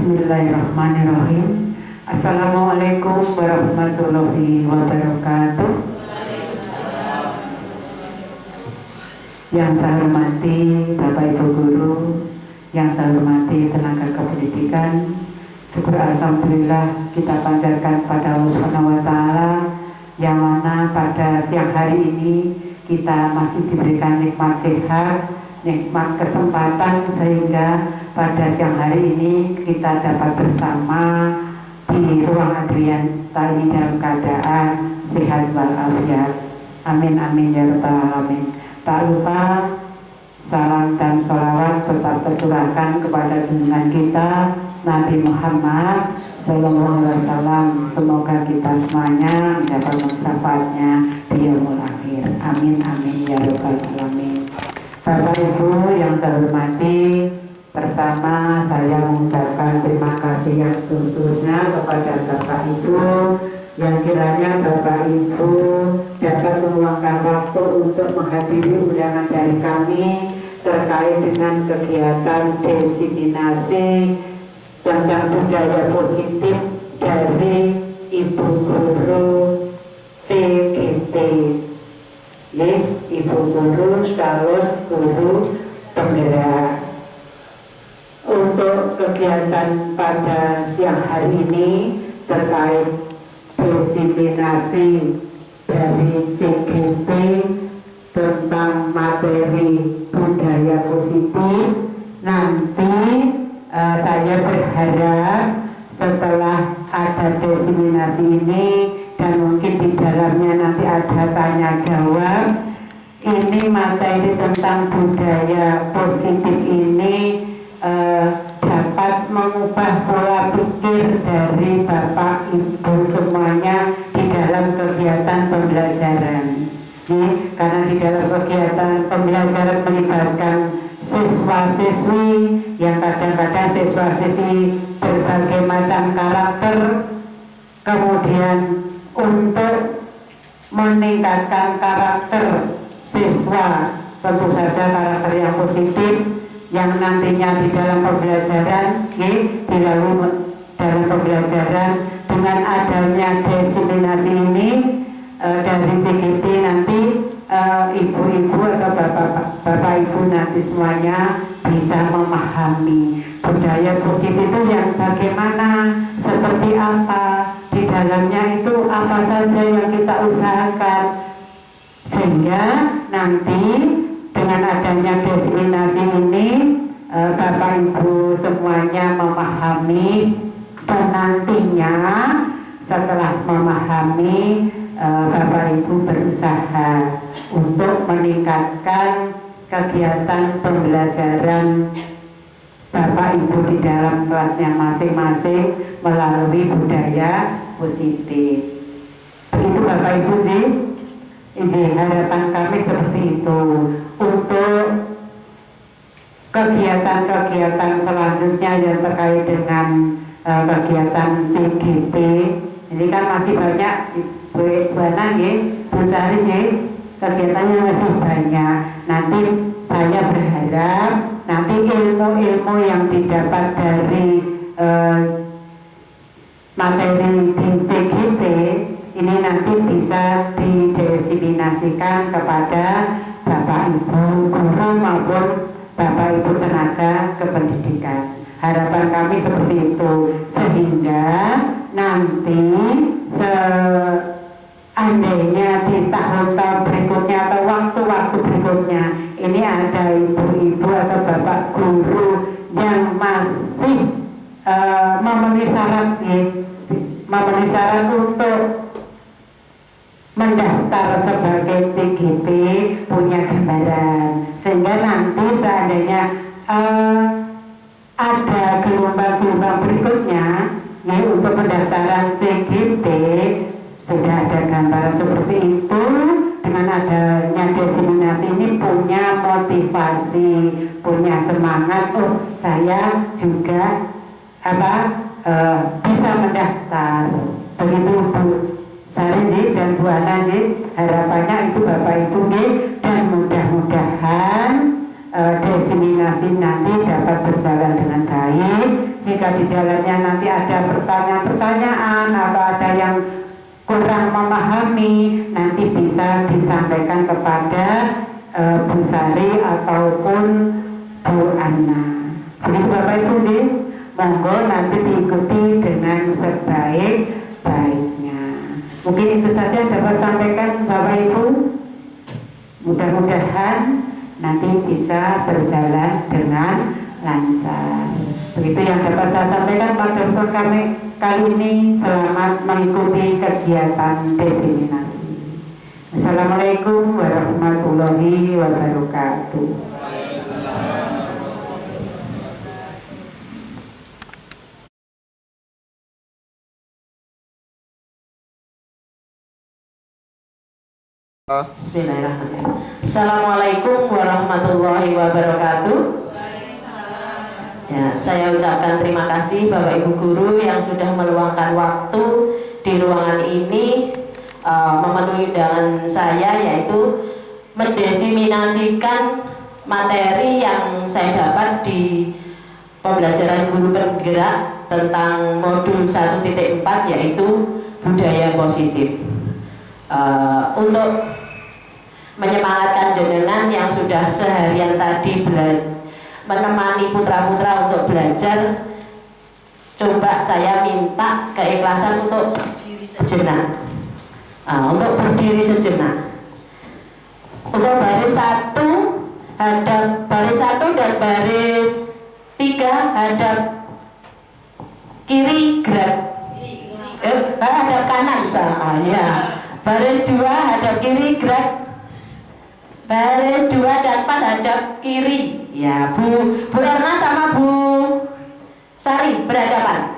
Bismillahirrahmanirrahim. Assalamualaikum warahmatullahi wabarakatuh. Yang saya hormati Bapak Ibu Guru, yang saya hormati tenaga kependidikan, syukur alhamdulillah kita panjatkan pada Allah Subhanahu wa Ta'ala, yang mana pada siang hari ini kita masih diberikan nikmat sehat, nikmat kesempatan, sehingga pada siang hari ini kita dapat bersama di ruang Adrianta ini dalam keadaan sehat walafiat. Amin amin ya rabbal alamin. Tak lupa salam dan sholawat tetap tercurahkan kepada junjungan kita Nabi Muhammad Sallallahu Alaihi Wasallam. Semoga kita semuanya mendapat syafaatnya di yaumul akhir. Amin amin ya rabbal alamin. Bapak Ibu yang saya hormati, pertama saya mengucapkan terima kasih yang setulus-tulusnya kepada Bapak Ibu yang kiranya Bapak Ibu dapat meluangkan waktu untuk menghadiri undangan dari kami terkait dengan kegiatan diseminasi tentang budaya positif dari Ibu Guru CGT, Ibu Guru calon guru penggerak. Untuk kegiatan pada siang hari ini terkait diseminasi dari CGT tentang materi budaya positif, nanti saya berharap setelah ada diseminasi ini dan mungkin di dalamnya nanti ada tanya jawab, ini materi tentang budaya positif ini dapat mengubah pola pikir dari Bapak Ibu semuanya di dalam kegiatan pembelajaran. Karena di dalam kegiatan pembelajaran melibatkan siswa-siswi yang kadang-kadang siswa-siswi berbagai macam karakter, kemudian untuk meningkatkan karakter siswa, tentu saja karakter yang positif yang nantinya di dalam pembelajaran, dilalui dalam pembelajaran dengan adanya diseminasi ini dari CGT nanti ibu-ibu atau bapak ibu nanti semuanya bisa memahami budaya positif itu yang bagaimana, seperti apa, di dalamnya itu apa saja yang kita usahakan, sehingga nanti dengan adanya diseminasi ini Bapak Ibu semuanya memahami, dan nantinya setelah memahami Bapak Ibu berusaha untuk meningkatkan kegiatan pembelajaran Bapak Ibu di dalam kelasnya masing-masing melalui budaya positif. Begitu Bapak Ibu sih. Harapan kami seperti itu. Untuk kegiatan-kegiatan selanjutnya yang terkait dengan kegiatan CGT, ini kan masih banyak Bu Ana, Bu Sari, kegiatannya masih banyak. Nanti saya berharap nanti ilmu-ilmu yang didapat dari materi di CGT ini nanti bisa didiseminasikan kepada Bapak Ibu guru maupun Bapak Ibu tenaga kependidikan. Harapan kami seperti itu, sehingga nanti seandainya di tahun-tahun berikutnya atau waktu-waktu berikutnya ini ada ibu-ibu atau bapak guru yang masih memenuhi syarat untuk mendaftar sebagai CGP, punya gambaran, sehingga nanti seandainya ada gelombang-gelombang berikutnya untuk pendaftaran CGP sudah ada gambaran seperti itu. Dengan adanya diseminasi ini punya motivasi, punya semangat, oh saya juga bisa mendaftar. Begitu Bu Sari dan Bu Ana, harapannya itu Bapak Ibu, dan mudah-mudahan diseminasi eksaminasi nanti dapat berjalan dengan baik. Jika di dalamnya nanti ada pertanyaan-pertanyaan atau ada yang kurang memahami, nanti bisa disampaikan kepada Bu Sari ataupun Bu Anna. Begitu Bapak Ibu, monggo nanti diikuti dengan sebaik-baiknya. Mungkin itu saja dapat sampaikan Bapak Ibu. Mudah-mudahan nanti bisa berjalan dengan lancar. Begitu yang dapat saya sampaikan pada kami kali ini. Selamat mengikuti kegiatan diseminasi. Assalamualaikum warahmatullahi wabarakatuh. Bismillahirrahmanirrahim. Assalamualaikum warahmatullahi wabarakatuh. Ya, saya ucapkan terima kasih Bapak Ibu Guru yang sudah meluangkan waktu di ruangan ini memenuhi undangan saya, yaitu mendiseminasikan materi yang saya dapat di pembelajaran guru penggerak tentang modul 1.4, yaitu budaya positif. Untuk menyemangatkan jenengan yang sudah seharian tadi menemani putra-putra untuk belajar, coba saya minta keikhlasan untuk sejenak, untuk berdiri sejenak. Untuk baris 1 hadap baris 1 dan baris 3 hadap kiri gerak, hadap kanan ya. Baris 2 hadap kiri gerak. Baris 2 dan 4 hadap kiri. Ya, Bu Erna sama Bu Sari berhadapan.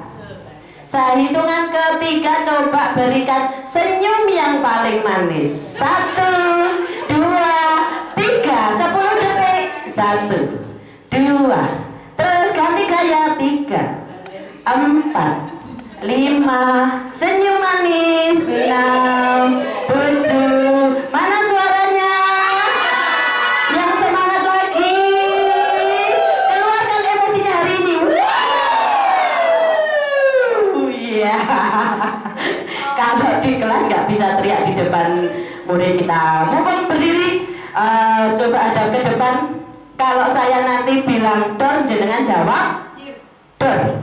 Saya hitungan ketiga, coba berikan senyum yang paling manis. 1, 2, 3, 10 detik. 1, 2, terus ganti gaya. 3, 4, 5, senyum manis. 6, 7, mana suaranya? Yang semangat lagi, keluarkan emosinya hari ini. Ya. Kalau di kelas nggak bisa teriak di depan murid kita. Mohon berdiri, coba ada ke depan. Kalau saya nanti bilang dor, jenengan jawab dor.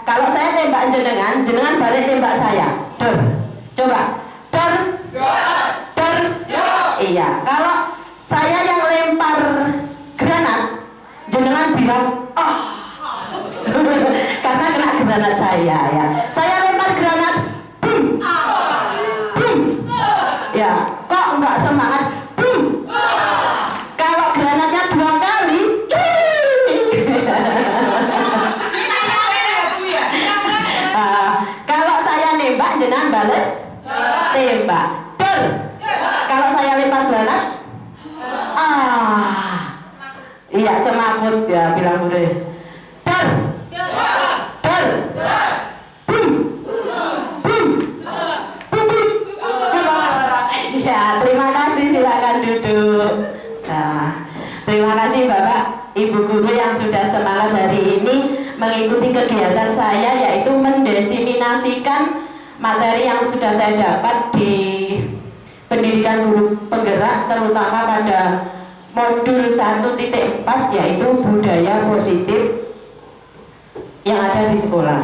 Kalau saya tembak jenengan, jenengan balik tembak saya. Dor. Coba. Dor. Dor. Iya. Kalau saya yang lempar granat, jenengan bilang oh. Karena kena granat saya ya. Saya lempar granat, boom. Boom. Ya, kok enggak semangat? Boom. Kalau granatnya 2 kali, kalau saya nembak, jenengan bales tembak. Dor. Kalau saya lempar granat, iya semakut ya, bilang udah. Dor. Dor. Boom. Boom. Ya, terima kasih, silakan duduk. Nah, terima kasih Bapak Ibu Guru yang sudah semangat hari ini mengikuti kegiatan saya, yaitu mendiseminasikan materi yang sudah saya dapat di pendidikan guru penggerak, terutama pada modul 1.4, yaitu budaya positif yang ada di sekolah.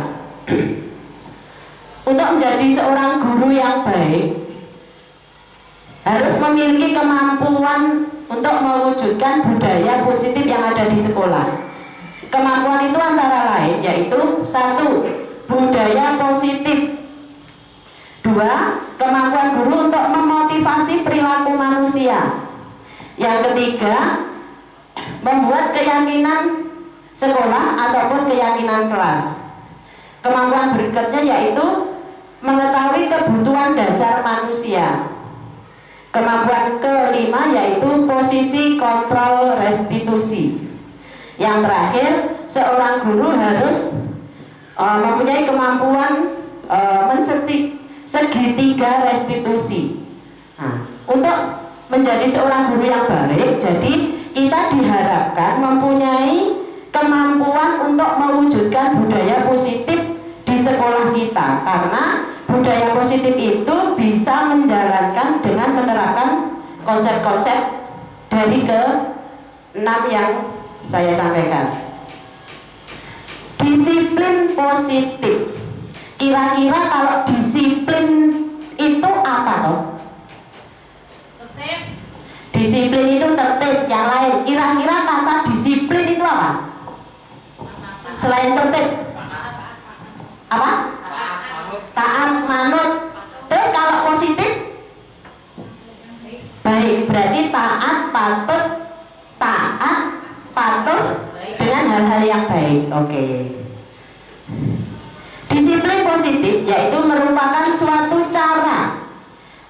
Untuk menjadi seorang guru yang baik, harus memiliki kemampuan untuk mewujudkan budaya positif yang ada di sekolah. Kemampuan itu antara lain yaitu 1. Budaya positif. 2. Kemampuan guru untuk memotivasi perilaku manusia. Yang ketiga, membuat keyakinan sekolah ataupun keyakinan kelas. Kemampuan berikutnya yaitu mengetahui kebutuhan dasar manusia. Kemampuan kelima yaitu posisi kontrol restitusi. Yang terakhir, seorang guru harus mempunyai kemampuan segitiga restitusi. Nah, untuk menjadi seorang guru yang baik, jadi kita diharapkan mempunyai kemampuan untuk mewujudkan budaya positif di sekolah kita, karena budaya positif itu bisa menjalankan dengan menerapkan konsep-konsep dari ke-6 yang saya sampaikan. Disiplin positif. Kira-kira kalau disiplin itu apa toh? Disiplin itu tertib, yang lain. Kira-kira kata disiplin itu apa? Selain tertib, apa? Taat, manut. Terus kalau positif, baik. Berarti taat, patuh dengan hal-hal yang baik. Oke. Disiplin positif yaitu merupakan suatu cara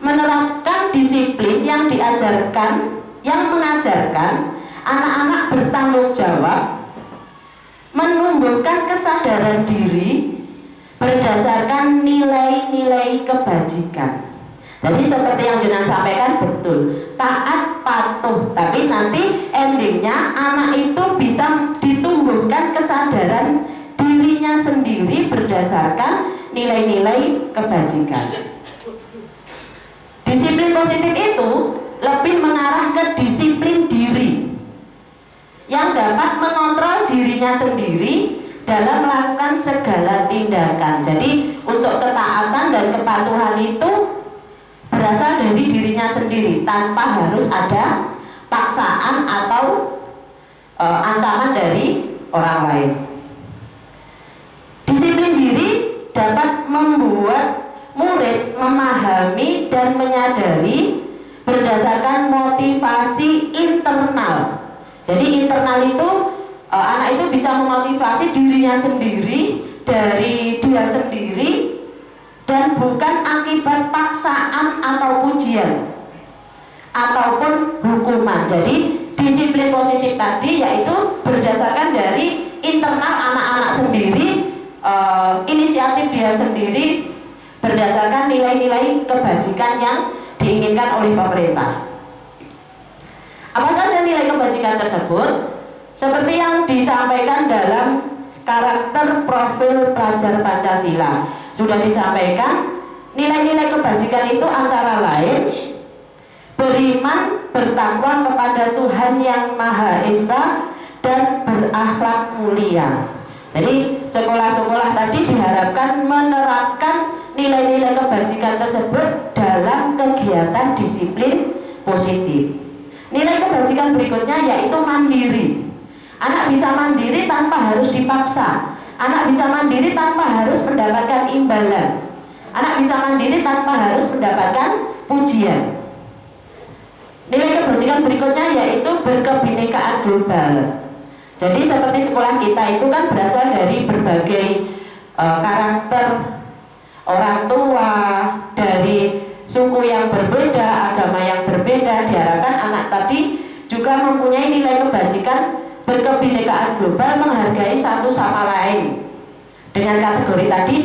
menerapkan disiplin yang diajarkan, yang mengajarkan anak-anak bertanggung jawab, menumbuhkan kesadaran diri berdasarkan nilai-nilai kebajikan. Jadi seperti yang Jonan sampaikan betul, taat, patuh, tapi nanti endingnya anak itu bisa ditumbuhkan kesadaran dirinya sendiri berdasarkan nilai-nilai kebajikan. Disiplin positif itu lebih mengarah ke disiplin diri yang dapat mengontrol dirinya sendiri dalam melakukan segala tindakan. Jadi untuk ketaatan dan kepatuhan itu berasal dari dirinya sendiri tanpa harus ada paksaan atau ancaman dari orang lain. Disiplin diri dapat membuat murid memahami dan menyadari berdasarkan motivasi internal. Jadi internal itu anak itu bisa memotivasi dirinya sendiri dari dia sendiri dan bukan akibat paksaan atau ujian ataupun hukuman. Jadi disiplin positif tadi yaitu berdasarkan dari internal anak-anak sendiri, inisiatif dia sendiri berdasarkan nilai-nilai kebajikan yang diinginkan oleh pemerintah. Apa saja nilai kebajikan tersebut? Seperti yang disampaikan dalam karakter profil pelajar Pancasila, sudah disampaikan nilai-nilai kebajikan itu antara lain beriman, bertakwa kepada Tuhan yang Maha Esa, dan berakhlak mulia. Jadi sekolah-sekolah tadi diharapkan menerapkan nilai-nilai kebajikan tersebut dalam kegiatan disiplin positif. Nilai kebajikan berikutnya yaitu mandiri. Anak bisa mandiri tanpa harus dipaksa. Anak bisa mandiri tanpa harus mendapatkan imbalan. Anak bisa mandiri tanpa harus mendapatkan pujian. Nilai kebajikan berikutnya yaitu berkebinekaan global. Jadi seperti sekolah kita itu kan berasal dari berbagai karakter orang tua, dari suku yang berbeda, agama yang berbeda. Diharapkan anak tadi juga mempunyai nilai kebajikan berkebinekaan global, menghargai satu sama lain. Dengan kategori tadi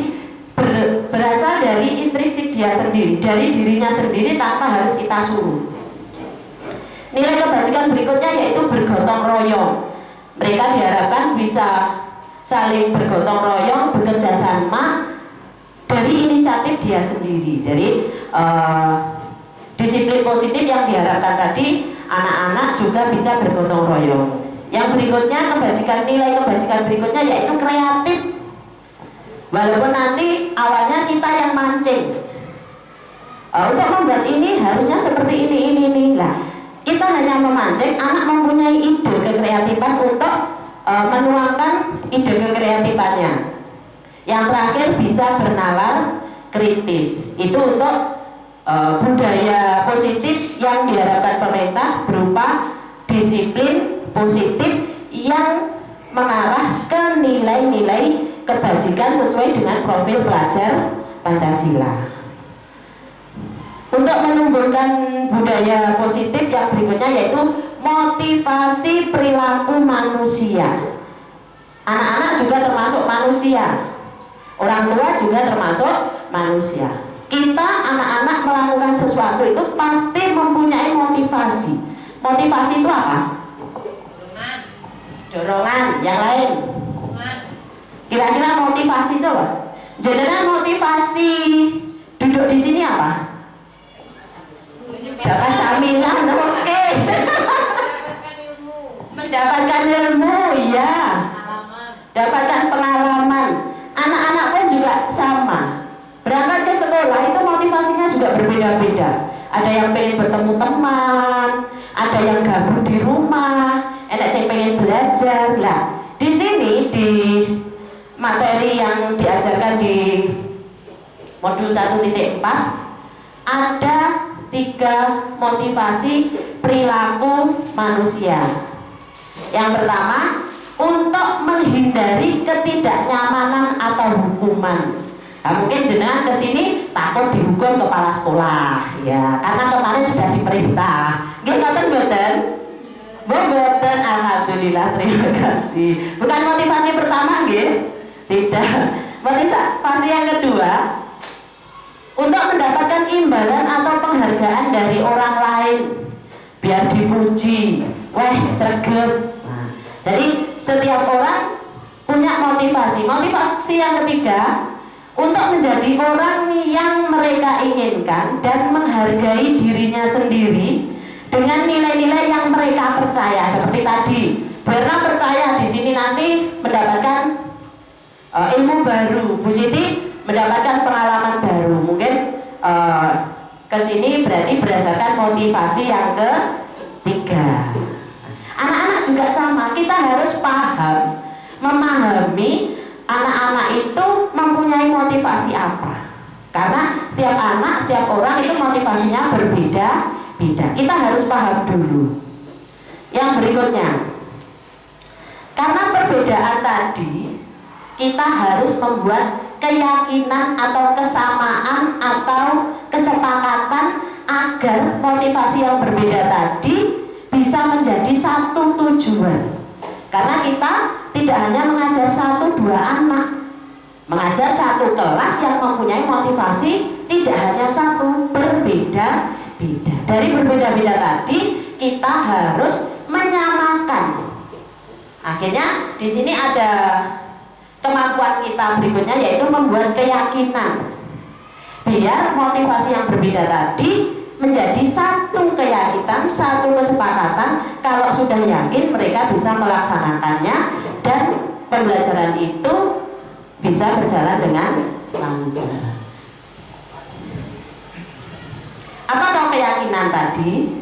berasal dari intrinsik dia sendiri, dari dirinya sendiri tanpa harus kita suruh. Nilai kebajikan berikutnya yaitu bergotong royong. Mereka diharapkan bisa saling bergotong royong, bekerja sama dari inisiatif dia sendiri. Jadi disiplin positif yang diharapkan tadi, anak-anak juga bisa bergotong royong. Yang berikutnya nilai kebajikan berikutnya yaitu kreatif. Walaupun nanti awalnya kita yang mancing, untuk membuat ini harusnya seperti ini. Lah, kita hanya memancing, anak mempunyai ide kekreatifan untuk menuangkan ide kekreatifannya. Yang terakhir bisa bernalar kritis. Itu untuk budaya positif yang diharapkan pemerintah berupa disiplin positif yang mengarah ke nilai-nilai kebajikan sesuai dengan profil pelajar Pancasila. Untuk menumbuhkan budaya positif yang berikutnya yaitu motivasi perilaku manusia. Anak-anak juga termasuk manusia, orang tua juga termasuk manusia. Kita anak-anak melakukan sesuatu itu pasti mempunyai motivasi. Motivasi itu apa? Dorongan. Yang lain? Kira-kira motivasi itu apa? Jenengan motivasi duduk di sini apa? Dapat camilan, oke. Mendapatkan ilmu, ya. Dapatkan pengalaman. Anak-anak pun juga sama. Berangkat ke sekolah itu motivasinya juga berbeda-beda. Ada yang pengen bertemu teman, ada yang gabung di rumah, ada yang pengen belajar. Lah, di sini di materi yang diajarkan di modul 1.4 ada 3 motivasi perilaku manusia. Yang pertama, untuk menghindari ketidaknyamanan atau hukuman. Nah, mungkin jenengan kesini takut dihukum kepala sekolah, ya, karena kemarin sudah diperintah. Nggih, ngoten mboten? Mboten, alhamdulillah, terima kasih. Bukan motivasi pertama, nggih? Tidak. Motivasi yang kedua, untuk mendapatkan imbalan atau penghargaan dari orang lain, biar dipuji, weh sregep. Nah, jadi setiap orang punya motivasi. Motivasi yang ketiga, untuk menjadi orang yang mereka inginkan dan menghargai dirinya sendiri dengan nilai-nilai yang mereka percaya. Seperti tadi, Berna percaya di sini nanti mendapatkan ilmu baru, Bu Siti mendapatkan pengalaman baru. Mungkin ke sini berarti berdasarkan motivasi yang ketiga. Anak-anak juga sama, kita harus paham, memahami anak-anak itu mempunyai motivasi apa. Karena setiap anak, setiap orang itu motivasinya berbeda-beda. Kita harus paham dulu. Yang berikutnya, karena perbedaan tadi, kita harus membuat keyakinan atau kesamaan atau kesepakatan agar motivasi yang berbeda tadi bisa menjadi satu tujuan. Karena kita tidak hanya mengajar 1-2 anak, mengajar satu kelas yang mempunyai motivasi tidak hanya satu, berbeda-beda. Dari berbeda-beda tadi kita harus menyamakan. Akhirnya di sini ada kemampuan kita berikutnya, yaitu membuat keyakinan biar motivasi yang berbeda tadi menjadi satu keyakinan, satu kesepakatan. Kalau sudah yakin, mereka bisa melaksanakannya dan pembelajaran itu bisa berjalan dengan lancar. Apa keyakinan tadi?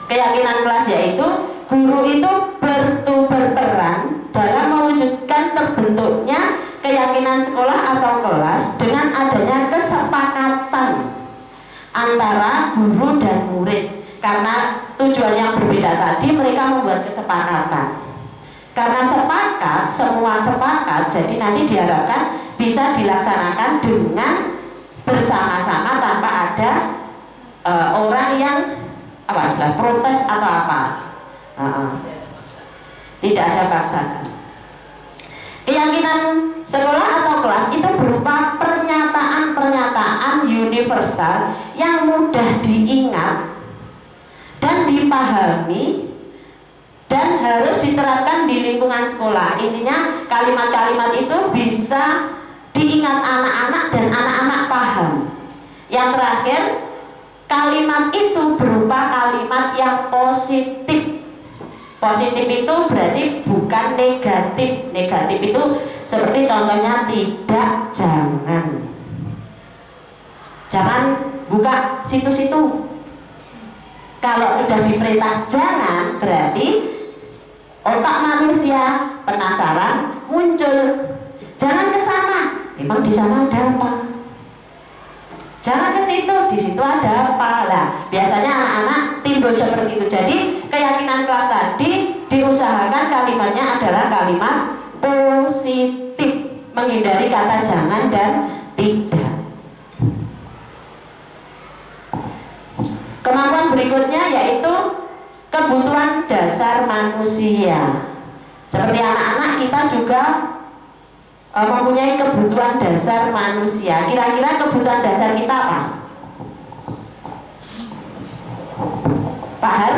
Keyakinan kelas yaitu guru itu berperan dalam mewujudkan terbentuknya keyakinan sekolah atau kelas dengan adanya kesepakatan antara guru dan murid. Karena tujuan yang berbeda tadi, mereka membuat kesepakatan. Karena sepakat, semua sepakat, jadi nanti diharapkan bisa dilaksanakan dengan bersama-sama tanpa ada orang yang protes atau apa. Tidak ada paksaan. Keyakinan sekolah atau kelas itu berupa pernyataan-pernyataan universal yang mudah diingat dan dipahami dan harus diterapkan di lingkungan sekolah. Intinya kalimat-kalimat itu bisa diingat anak-anak dan anak-anak paham. Yang terakhir, kalimat itu berupa kalimat yang positif. Positif itu berarti bukan negatif. Negatif itu seperti contohnya tidak, jangan. Jangan buka situs itu. Kalau sudah diperintah jangan, berarti otak manusia penasaran muncul. Jangan ke sana. Memang di sana ada apa? Jangan ke situ, di situ ada apa? Lah, biasanya anak-anak timbul seperti itu. Jadi keyakinan kelas tadi diusahakan kalimatnya adalah kalimat positif, menghindari kata jangan dan tidak. Kemampuan berikutnya yaitu kebutuhan dasar manusia. Seperti anak-anak, kita juga mempunyai kebutuhan dasar manusia. Kira-kira kebutuhan dasar kita apa? Pak Har,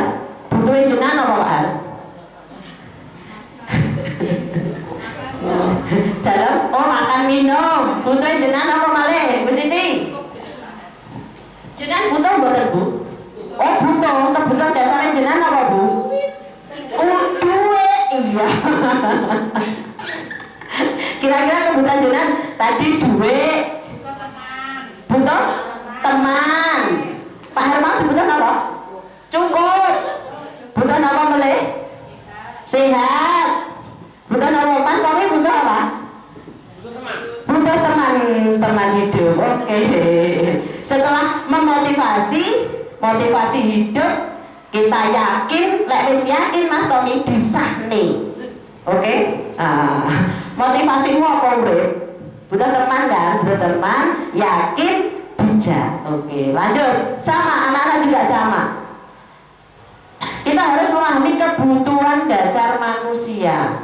butuhin jenengan apa Pak Har? Tadi duit, butuh teman. Pak Herman butuh apa? Cukup. Butuh apa boleh? Sehat. Butuh apa? Mas Tommy butuh apa? Butuh teman hidup. Oke. Setelah memotivasi, motivasi hidup, kita yakin, lek wis yakin Mas Tommy disahne. Oke? Motivasimu apa, Urip? Butuh teman kan? Butuh teman, yakin, bijak. Oke, lanjut. Sama, anak-anak juga sama. Kita harus memahami kebutuhan dasar manusia.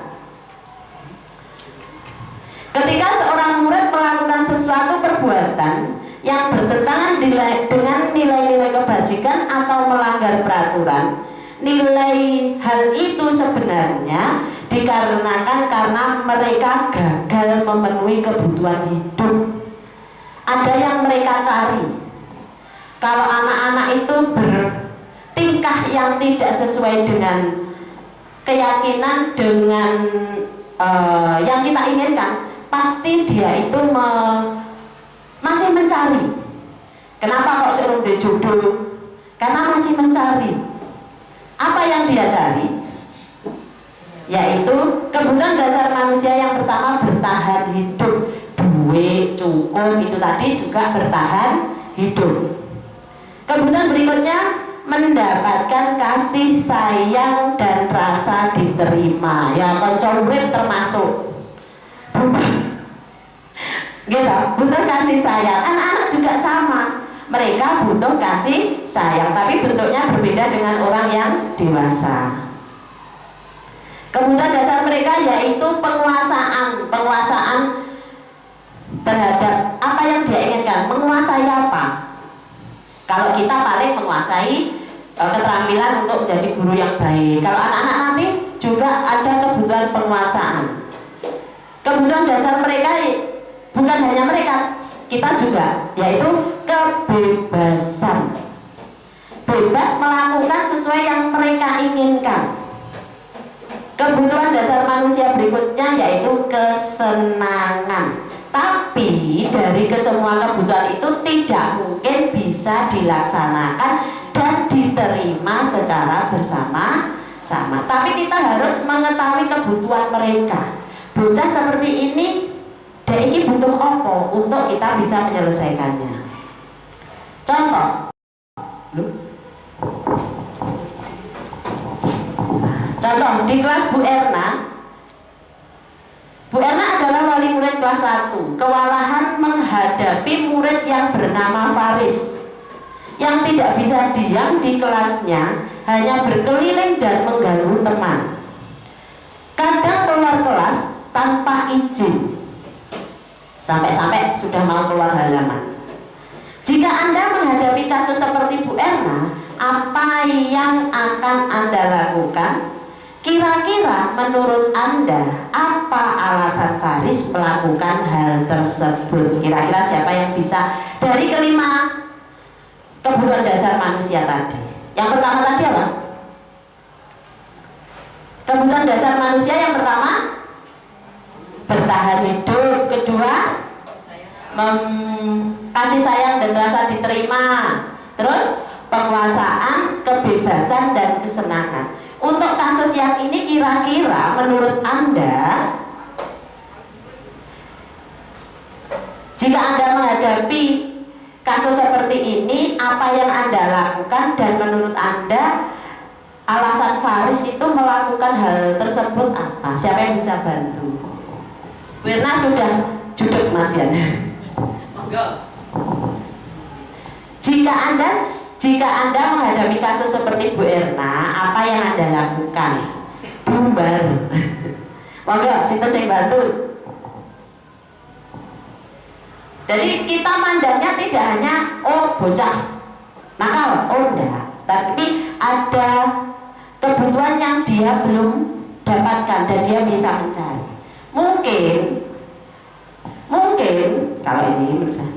Ketika seorang murid melakukan sesuatu perbuatan yang bertentangan dengan nilai-nilai kebajikan atau melanggar peraturan, nilai hal itu sebenarnya dikarenakan karena mereka gagal memenuhi kebutuhan hidup. Ada yang mereka cari. Kalau anak-anak itu bertingkah yang tidak sesuai dengan keyakinan, dengan yang kita inginkan, pasti dia itu masih mencari. Kenapa kok suruh dia jodoh? Karena masih mencari. Apa yang dia cari? Yaitu kebutuhan dasar manusia yang pertama, bertahan hidup. Duit, cukup, itu tadi juga bertahan hidup. Kebutuhan berikutnya, mendapatkan kasih sayang dan rasa diterima. Ya, konco urip termasuk. Gitu, butuh kasih sayang. Anak-anak juga sama. Mereka butuh kasih sayang, tapi bentuknya berbeda dengan orang yang dewasa. Kebutuhan dasar mereka yaitu penguasaan terhadap apa yang dia inginkan. Menguasai apa? Kalau kita paling menguasai keterampilan untuk menjadi guru yang baik. Kalau anak-anak nanti juga ada kebutuhan penguasaan. Kebutuhan dasar mereka bukan hanya mereka, kita juga, yaitu kebebasan. Bebas melakukan sesuai yang mereka inginkan. Kebutuhan dasar manusia berikutnya yaitu kesenangan. Tapi dari kesemua kebutuhan itu tidak mungkin bisa dilaksanakan dan diterima secara bersama-sama. Tapi kita harus mengetahui kebutuhan mereka. Bocah seperti ini, dia ini butuh apa untuk kita bisa menyelesaikannya. Contoh, di kelas Bu Erna. Bu Erna adalah wali murid kelas 1, kewalahan menghadapi murid yang bernama Faris, yang tidak bisa diam di kelasnya, hanya berkeliling dan mengganggu teman. Kadang keluar kelas tanpa izin, sampai-sampai sudah mau keluar halaman. Jika Anda menghadapi kasus seperti Bu Erna, apa yang akan Anda lakukan? Kira-kira menurut Anda apa alasan Faris melakukan hal tersebut? Kira-kira siapa yang bisa dari kelima kebutuhan dasar manusia tadi? Yang pertama tadi apa? Kebutuhan dasar manusia yang pertama bertahan hidup, kedua kasih sayang dan rasa diterima, terus penguasaan, kebebasan dan kesenangan. Untuk kasus yang ini kira-kira menurut Anda, jika Anda menghadapi kasus seperti ini, apa yang Anda lakukan, dan menurut Anda alasan Faris itu melakukan hal tersebut apa? Siapa yang bisa bantu? Wirna sudah judul Mas Yan. Jika Anda menghadapi kasus seperti Bu Erna, apa yang Anda lakukan? Bubar. Monggo, sinten sing bantu. Jadi kita mandangnya tidak hanya bocah nakal, enggak, tapi ada kebutuhan yang dia belum dapatkan dan dia bisa mencari. Mungkin kalau ini misalnya,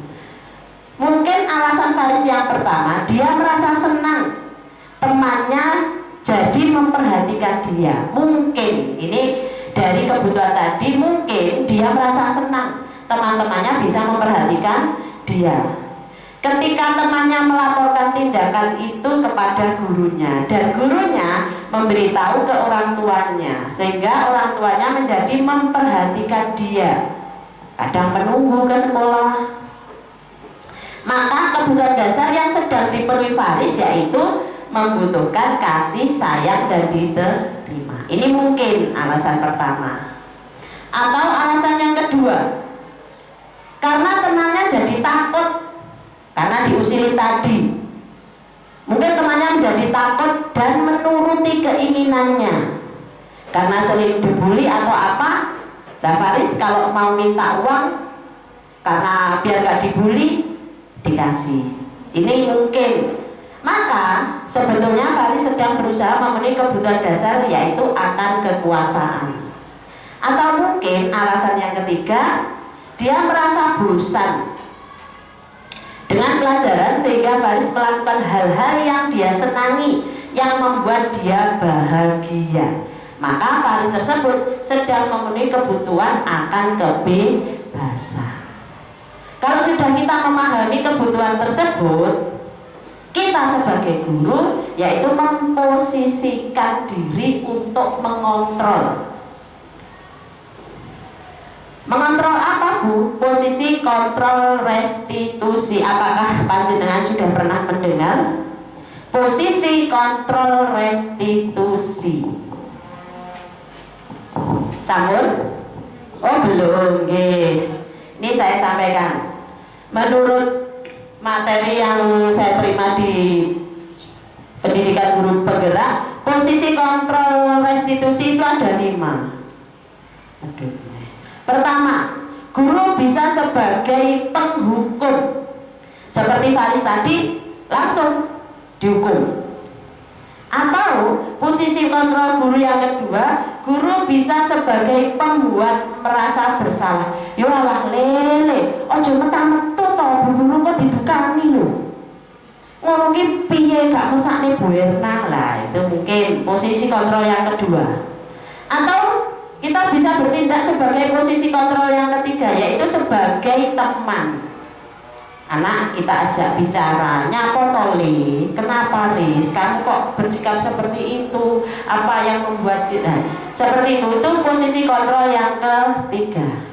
mungkin alasan Faris yang pertama, dia merasa senang temannya jadi memperhatikan dia. Mungkin ini dari kebutuhan tadi, mungkin dia merasa senang teman-temannya bisa memperhatikan dia. Ketika temannya melaporkan tindakan itu kepada gurunya dan gurunya memberitahu ke orang tuanya, sehingga orang tuanya menjadi memperhatikan dia, kadang menunggu ke sekolah, maka kebutuhan dasar yang sedang dipenuhi Faris yaitu membutuhkan kasih sayang dan diterima. Ini mungkin alasan pertama. Atau alasan yang kedua, karena temannya jadi takut karena diusili tadi. Mungkin temannya menjadi takut dan menuruti keinginannya karena sering dibully atau apa. Nah Faris kalau mau minta uang karena biar gak dibully, dikasih. Ini mungkin. Maka sebetulnya Faris sedang berusaha memenuhi kebutuhan dasar yaitu akan kekuasaan. Atau mungkin alasan yang ketiga, dia merasa bosan dengan pelajaran sehingga Faris melakukan hal-hal yang dia senangi, yang membuat dia bahagia. Maka Faris tersebut sedang memenuhi kebutuhan akan kebebasan. Kalau sudah kita memahami kebutuhan tersebut, kita sebagai guru yaitu memposisikan diri untuk mengontrol. Mengontrol apa Bu? Posisi kontrol restitusi. Apakah panjenengan sudah pernah mendengar? Posisi kontrol restitusi. Sampun? Oh belum. Ini saya sampaikan. Menurut materi yang saya terima di pendidikan guru penggerak, posisi kontrol restitusi itu ada 5. Pertama, guru bisa sebagai penghukum. Seperti Faris tadi, langsung dihukum. Atau posisi kontrol guru yang kedua, guru bisa sebagai pembuat merasa bersalah. Yo alah lele, ojo metang-metu to, Bu Guru kok didukani lho. Ngono ki piye gak mesakne Bu Erna lah, itu mungkin posisi kontrol yang kedua. Atau kita bisa bertindak sebagai posisi kontrol yang ketiga, yaitu sebagai teman. Anak kita ajak bicara, nyapa toli, kenapa Riz, kamu kok bersikap seperti itu, apa yang membuat kita seperti itu posisi kontrol yang ketiga.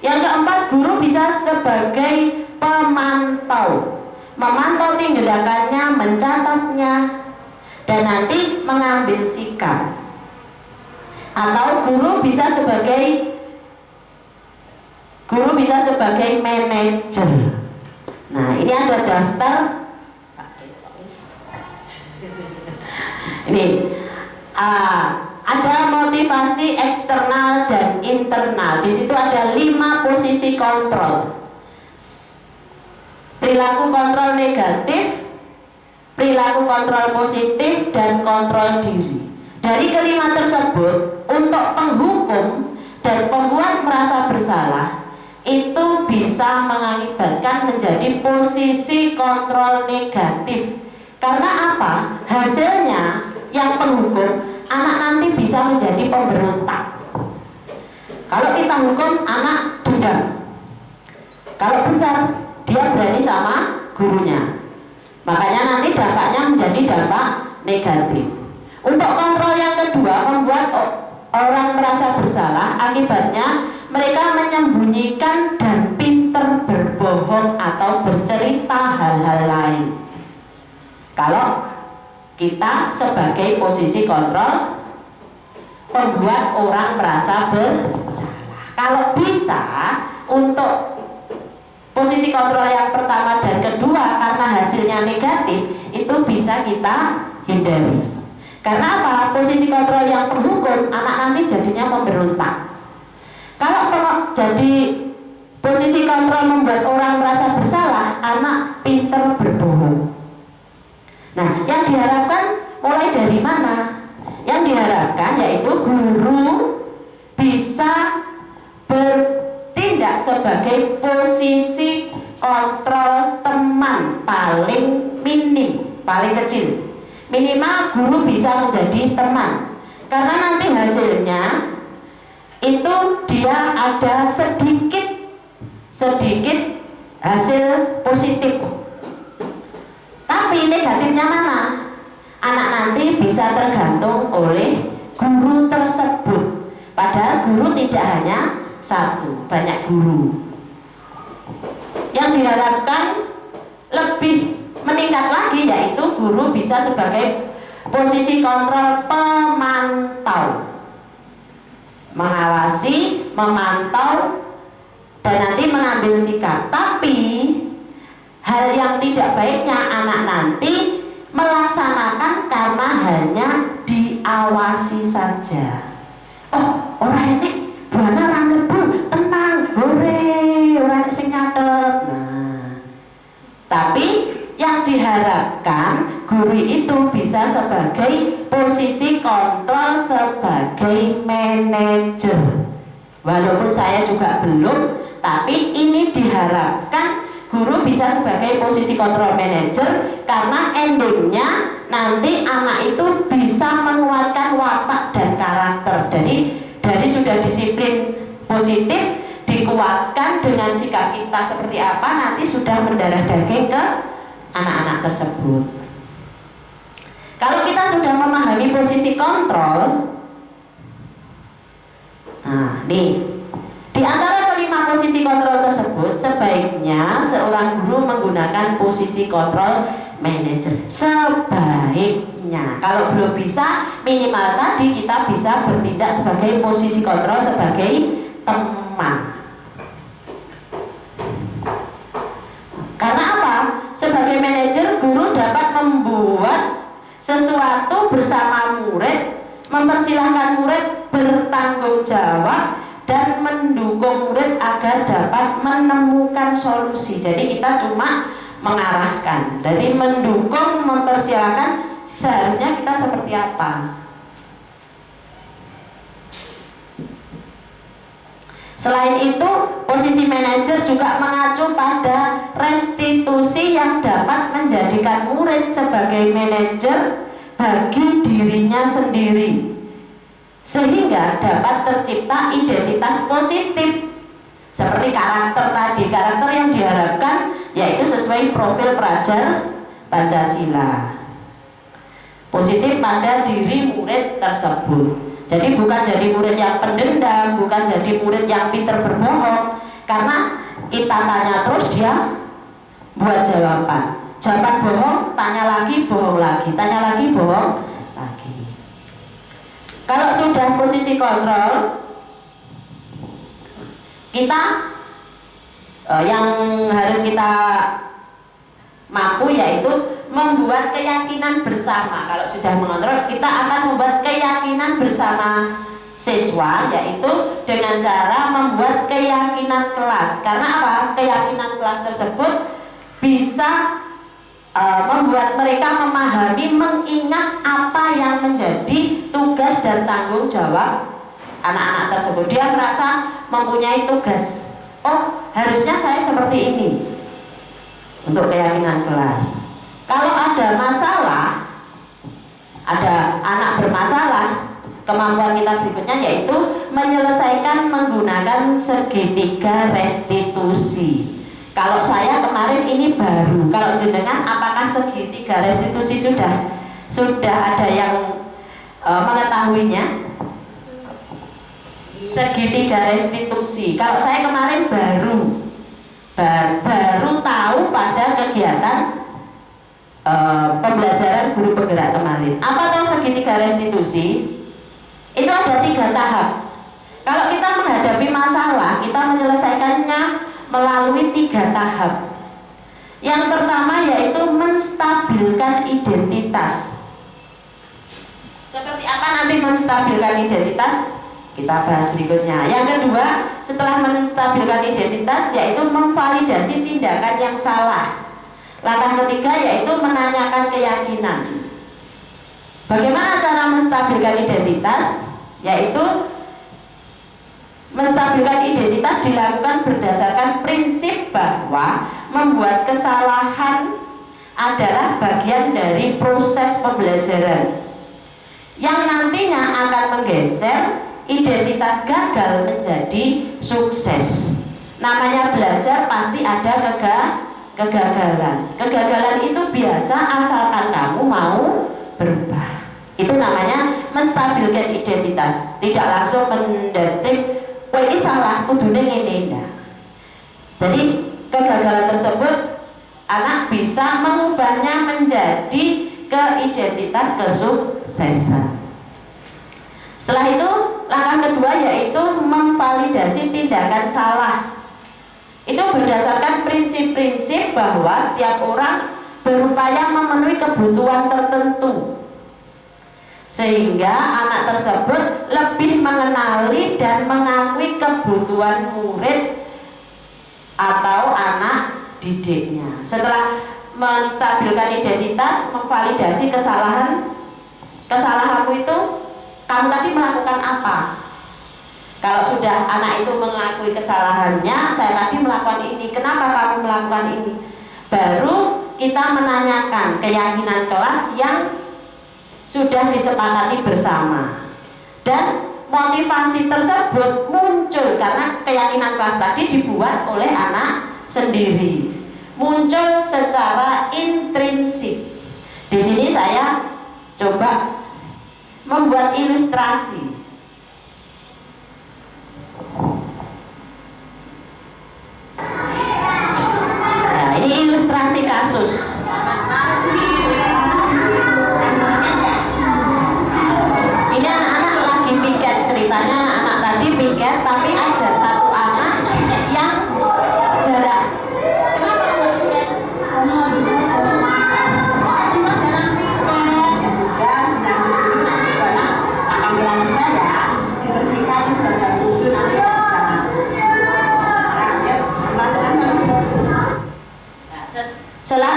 Yang keempat, guru bisa sebagai pemantau, memantau tindakannya, mencatatnya, dan nanti mengambil sikap. Atau guru bisa sebagai manajer. Nah ini ada daftar. Ini ada motivasi eksternal dan internal. Di situ ada 5 posisi kontrol. Perilaku kontrol negatif, perilaku kontrol positif, dan kontrol diri. Dari kelima tersebut, untuk penghukum dan pembuat merasa bersalah itu bisa mengakibatkan menjadi posisi kontrol negatif. Karena apa? Hasilnya yang penghukum, anak nanti bisa menjadi pemberontak. Kalau kita hukum, anak dendam. Kalau besar, dia berani sama gurunya. Makanya nanti dampaknya menjadi dampak negatif. Untuk kontrol yang kedua, membuat orang merasa bersalah, akibatnya mereka menyembunyikan dan pintar berbohong atau bercerita hal-hal lain. Kalau kita sebagai posisi kontrol, membuat orang merasa bersalah. Kalau bisa, untuk posisi kontrol yang pertama dan kedua, karena hasilnya negatif, itu bisa kita hindari. Karena apa? Posisi kontrol yang penghukum, anak nanti jadinya pemberontak. Kalau jadi posisi kontrol membuat orang merasa bersalah, anak pintar berbohong. Nah, yang diharapkan mulai dari mana? Yang diharapkan yaitu guru bisa bertindak sebagai posisi kontrol teman paling minim, paling kecil. Minimal guru bisa menjadi teman, karena nanti hasilnya itu dia ada sedikit sedikit hasil positif. Tapi negatifnya mana? Anak nanti bisa tergantung oleh guru tersebut. Padahal guru tidak hanya satu, banyak guru. Yang diharapkan lebih meningkat lagi yaitu guru bisa sebagai posisi kontrol pemantau, mengawasi, memantau, dan nanti mengambil sikap. Tapi hal yang tidak baiknya anak nanti melaksanakan karena hanya diawasi saja. Oh, orang ini buana orang lebu, tenang, hore, orang sing nyatet. Nah, tapi yang diharapkan guru itu bisa sebagai posisi kontrol, sebagai manajer. Walaupun saya juga belum, tapi ini diharapkan guru bisa sebagai posisi kontrol manajer karena endingnya nanti anak itu bisa menguatkan watak dan karakter. Jadi dari sudah disiplin positif dikuatkan dengan sikap kita seperti apa, nanti sudah mendarah daging ke anak-anak tersebut. Kalau kita sudah memahami posisi kontrol, nah nih, di antara kelima posisi kontrol tersebut, sebaiknya seorang guru menggunakan posisi kontrol manajer. Sebaiknya, kalau belum bisa, minimal tadi kita bisa bertindak sebagai posisi kontrol, sebagai teman. Karena apa? Sebagai manajer, guru dapat membuat sesuatu bersama murid, mempersilahkan murid bertanggung jawab, dan mendukung murid agar dapat menemukan solusi. Jadi kita cuma mengarahkan. Jadi mendukung, mempersilahkan seharusnya kita seperti apa. Selain itu, posisi manajer juga mengacu pada restitusi yang dapat menjadikan murid sebagai manajer bagi dirinya sendiri, sehingga dapat tercipta identitas positif seperti karakter tadi. Karakter yang diharapkan yaitu sesuai profil pelajar Pancasila, positif pada diri murid tersebut. Jadi bukan jadi murid yang pendendam, bukan jadi murid yang pintar berbohong. Karena kita tanya terus, dia buat jawaban. Jawaban bohong, tanya lagi, bohong lagi, tanya lagi, bohong lagi. Kalau sudah posisi kontrol, kita yang harus kita mampu yaitu membuat keyakinan bersama. Kalau sudah mengontrol, kita akan membuat keyakinan bersama siswa, yaitu dengan cara membuat keyakinan kelas. Karena apa? Keyakinan kelas tersebut bisa membuat mereka memahami, mengingat apa yang menjadi tugas dan tanggung jawab anak-anak tersebut. Dia merasa mempunyai tugas. Oh, harusnya saya seperti ini. Untuk keyakinan kelas. Kalau ada masalah, ada anak bermasalah, kemampuan kita berikutnya yaitu menyelesaikan menggunakan segitiga restitusi. Kalau saya kemarin ini baru, kalau jenengan apakah segitiga restitusi sudah ada yang mengetahuinya? Segitiga restitusi. Kalau saya kemarin baru tahu pada kegiatan pembelajaran guru penggerak kemarin. Apa tahu segitiga restitusi? Itu ada 3 tahap. Kalau kita menghadapi masalah, kita menyelesaikannya melalui 3 tahap. Yang pertama yaitu menstabilkan identitas. Seperti apa nanti menstabilkan identitas? Kita bahas berikutnya. Yang kedua, setelah menstabilkan identitas yaitu memvalidasi tindakan yang salah. Langkah ketiga yaitu menanyakan keyakinan. Bagaimana cara menstabilkan identitas? Yaitu menstabilkan identitas dilakukan berdasarkan prinsip bahwa membuat kesalahan adalah bagian dari proses pembelajaran yang nantinya akan menggeser identitas gagal menjadi sukses. Namanya belajar pasti ada kegagalan. Kegagalan itu biasa asalkan kamu mau berubah. Itu namanya menstabilkan identitas. Tidak langsung mendetik, wah ini salah, kudune ngene ndak. Jadi kegagalan tersebut anak bisa mengubahnya menjadi ke identitas kesuksesan. Setelah itu langkah kedua yaitu memvalidasi tindakan salah. Itu berdasarkan prinsip-prinsip bahwa setiap orang berupaya memenuhi kebutuhan tertentu, sehingga anak tersebut lebih mengenali dan mengakui kebutuhan murid atau anak didiknya. Setelah menstabilkan identitas, memvalidasi kesalahanmu itu, kamu tadi melakukan apa? Kalau sudah anak itu mengakui kesalahannya, saya tadi melakukan ini, kenapa kamu melakukan ini? Baru kita menanyakan keyakinan kelas yang sudah disepakati bersama, dan motivasi tersebut muncul karena keyakinan kelas tadi dibuat oleh anak sendiri, muncul secara intrinsik. Di sini saya coba membuat ilustrasi. Nah, ini ilustrasi kasus. Ini anak-anak lagi piket, ceritanya anak tadi piket, tapi ada satu anak yang jarak.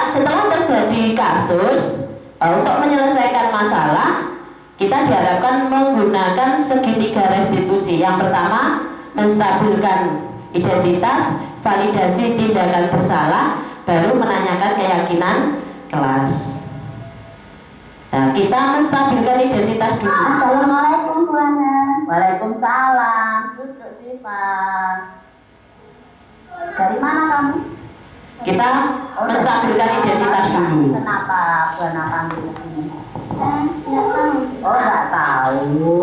Setelah terjadi kasus, untuk menyelesaikan masalah, kita diharapkan menggunakan segitiga restitusi. Yang pertama, menstabilkan identitas, validasi tindakan bersalah, baru menanyakan keyakinan kelas. Nah, kita menstabilkan identitas dulu. Assalamualaikum Bu Ana. Waalaikumsalam. Duduk Sifat. Dari mana kamu? Kita menstabilkan identitas dulu. Kenapa Bu Ana panggil ini? Oh, nggak tahu.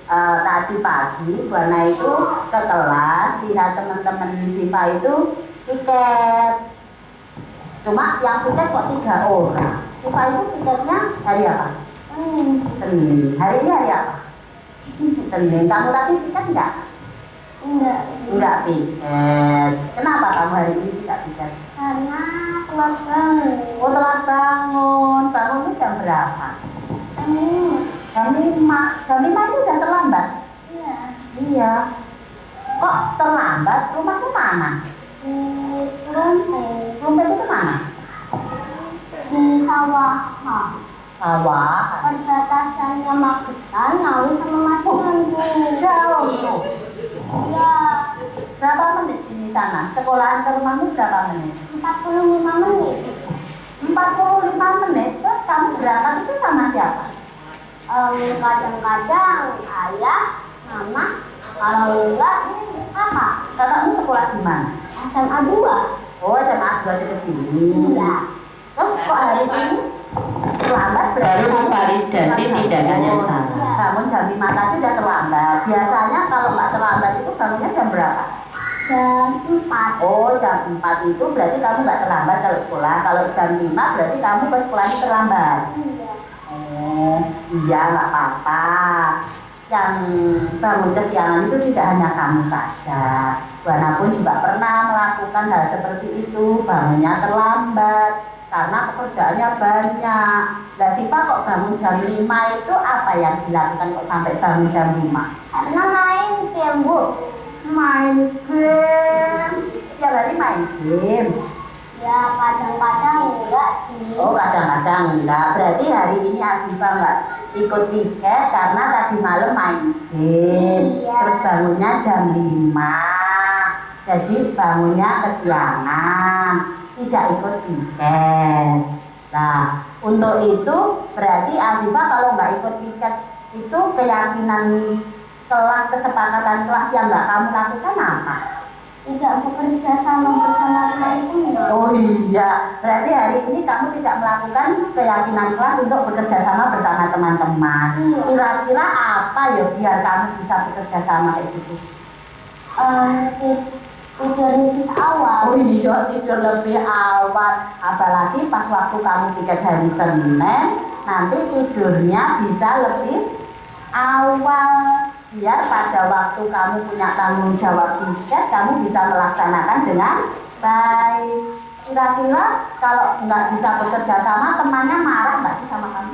Tadi pagi Bu Ana itu ke kelas, lihat teman-teman Siva itu piket. Cuma yang piket kok 3 orang. Siva itu piketnya hari apa? Senin. Hari ini hari apa? Senin. Kamu tadi piket enggak? Enggak piket. Kenapa kamu hari ini tidak piket? Karena telat bangun. Oh, telat bangun. Bangun itu jam berapa? Jam 5. Jam 5 itu udah terlambat? Iya. Iya. Kok terlambat? Rumahku mana? Di Rumput. Rumput itu mana? Di sawah. Sawah. Perbatasannya Magetan, Ngawi sama Magetan Bu. Jauh tuh. Ya, Berapa menit di sana? Sekolahan ke rumahmu berapa menit? 45 menit. 45 menit. Terus kamu berangkat itu sama siapa? Kadang-kadang ayah, mama, kalau enggak kakak. Kakakmu sekolah di mana? SMA 2. Oh, SMA 2 di sini. Iya. Terus kok hari ini terlambat? Baru memvalidasi tindakan yang salah. Bangun jam 5 tadi udah terlambat. Biasanya kalau nggak terlambat itu bangunnya jam berapa? Jam 4. Oh, jam 4 itu berarti kamu nggak terlambat kalau sekolah. Kalau jam 5 berarti kamu ke sekolahnya terlambat. Iya. Oh, iya nggak apa-apa. Yang bangun kesiangan itu tidak hanya kamu saja. Bu Ana pun juga pernah melakukan hal seperti itu, bangunnya terlambat karena pekerjaannya banyak. Nah, Siva kok bangun jam 5 itu apa yang dilakukan kok sampai bangun jam 5? Karena main game Bu. Main game. Tiap hari main game. Ya kadang-kadang enggak sih. Oh, kadang-kadang enggak. Berarti hari ini Asifa enggak ikut piket karena tadi malam main game. Iya. Terus bangunnya jam 5. Jadi bangunnya kesiangan, tidak ikut piket. Nah, untuk itu berarti Asifa kalau nggak ikut piket itu keyakinan kelas, kesepakatan kelas yang nggak kamu lakukan apa? tidak bekerja sama bersama teman-teman. Oh iya, berarti hari ini kamu tidak melakukan keyakinan kelas untuk bekerja sama bersama teman-teman. Iya. Kira-kira apa ya biar kamu bisa bekerja sama kayak gitu? Tidur lebih awal. Oh iya, tidur lebih awal. Apalagi pas waktu kamu tiket hari Senin, nanti tidurnya bisa lebih awal. Biar pada waktu kamu punya tanggung jawab tiket, kamu bisa melaksanakan dengan baik. Kira-kira kalau nggak bisa bekerja sama, temannya marah nggak sih sama kamu?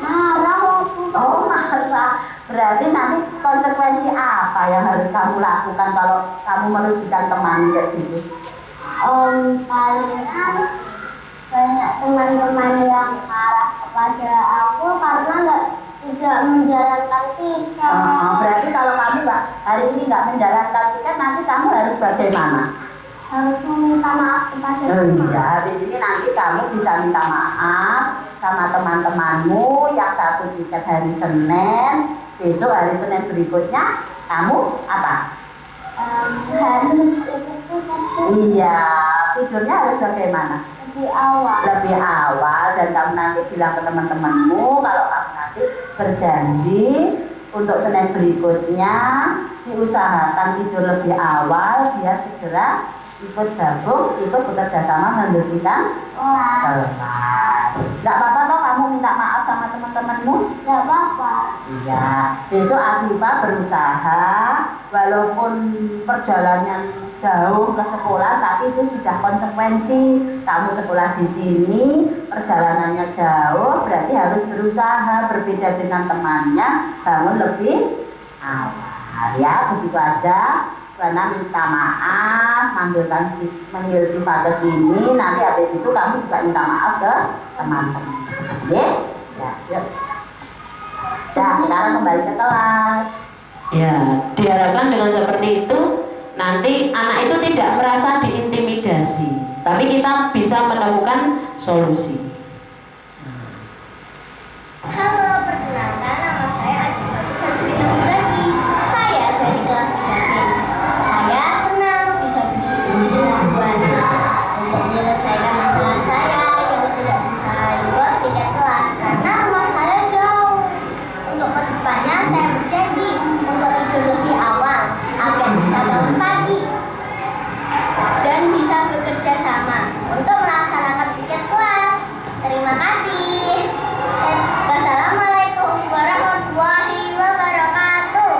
Marah waktu Oh, marah. Berarti nanti konsekuensi apa yang harus kamu lakukan kalau kamu merugikan teman kayak gitu? palingan banyak teman-teman yang marah kepada aku karena tidak menjalankan tiket. Berarti kalau kamu nggak hari ini nggak menjalankan tiket, nanti kamu harus bagaimana? Harus meminta maaf kepada teman. Iya, habis ini nanti kamu bisa minta maaf sama teman-temanmu yang satu tiket hari Senin, besok hari Senin berikutnya kamu apa? Harus itu Iya, tidurnya harus bagaimana? lebih awal. Lebih awal, dan kamu nanti bilang ke teman-temanmu kalau kamu nanti berjanji untuk Senin berikutnya diusahakan tidur lebih awal biar segera ikut gabung, ikut bekerja sama membersihkan kelas. Nggak apa-apa toh kamu minta maaf sama teman-temanmu? Tidak apa-apa. Iya, besok Asifa berusaha walaupun perjalanan jauh ke sekolah, tapi itu sudah konsekuensi. Kamu sekolah di sini, perjalanannya jauh, berarti harus berusaha. Berbeda dengan temannya, bangun lebih awal. Ya, begitu aja. Karena minta maaf, manggil Siva ke sini, nanti habis itu kamu juga minta maaf ke teman-teman. Oke? Ya, yuk. Nah, sekarang kembali ke kelas. Ya, diharapkan dengan seperti itu nanti anak itu tidak merasa diintimidasi, tapi kita bisa menemukan solusi. Halo, perkenalkan nama saya Aziza Putri. Saya dari kelas 3B. Saya senang bisa berdiskusi dengan Bu Ana untuk menyelesaikan masalah saya yang tidak bisa ikut tiket kelas karena rumah saya jauh. Untuk kedepannya saya berjanji untuk tidur lebih awal agar bisa bangun pagi dan bisa bekerja sama untuk melaksanakan tiket kelas. Terima kasih. Wassalamualaikum warahmatullahi wabarakatuh.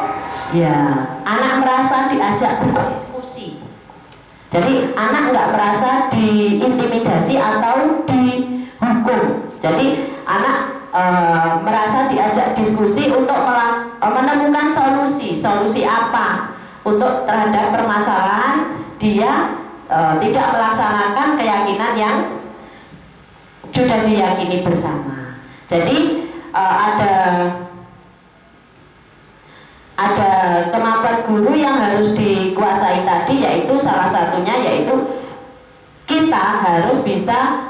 Ya, anak merasa diajak berdiskusi. Jadi anak nggak merasa diintimidasi atau dihukum. Jadi anak merasa diajak diskusi untuk menemukan solusi. Solusi apa untuk terhadap permasalahan dia tidak melaksanakan keyakinan yang sudah diyakini bersama. Jadi ada kemampuan guru yang harus dikuasai tadi, yaitu salah satunya yaitu kita harus bisa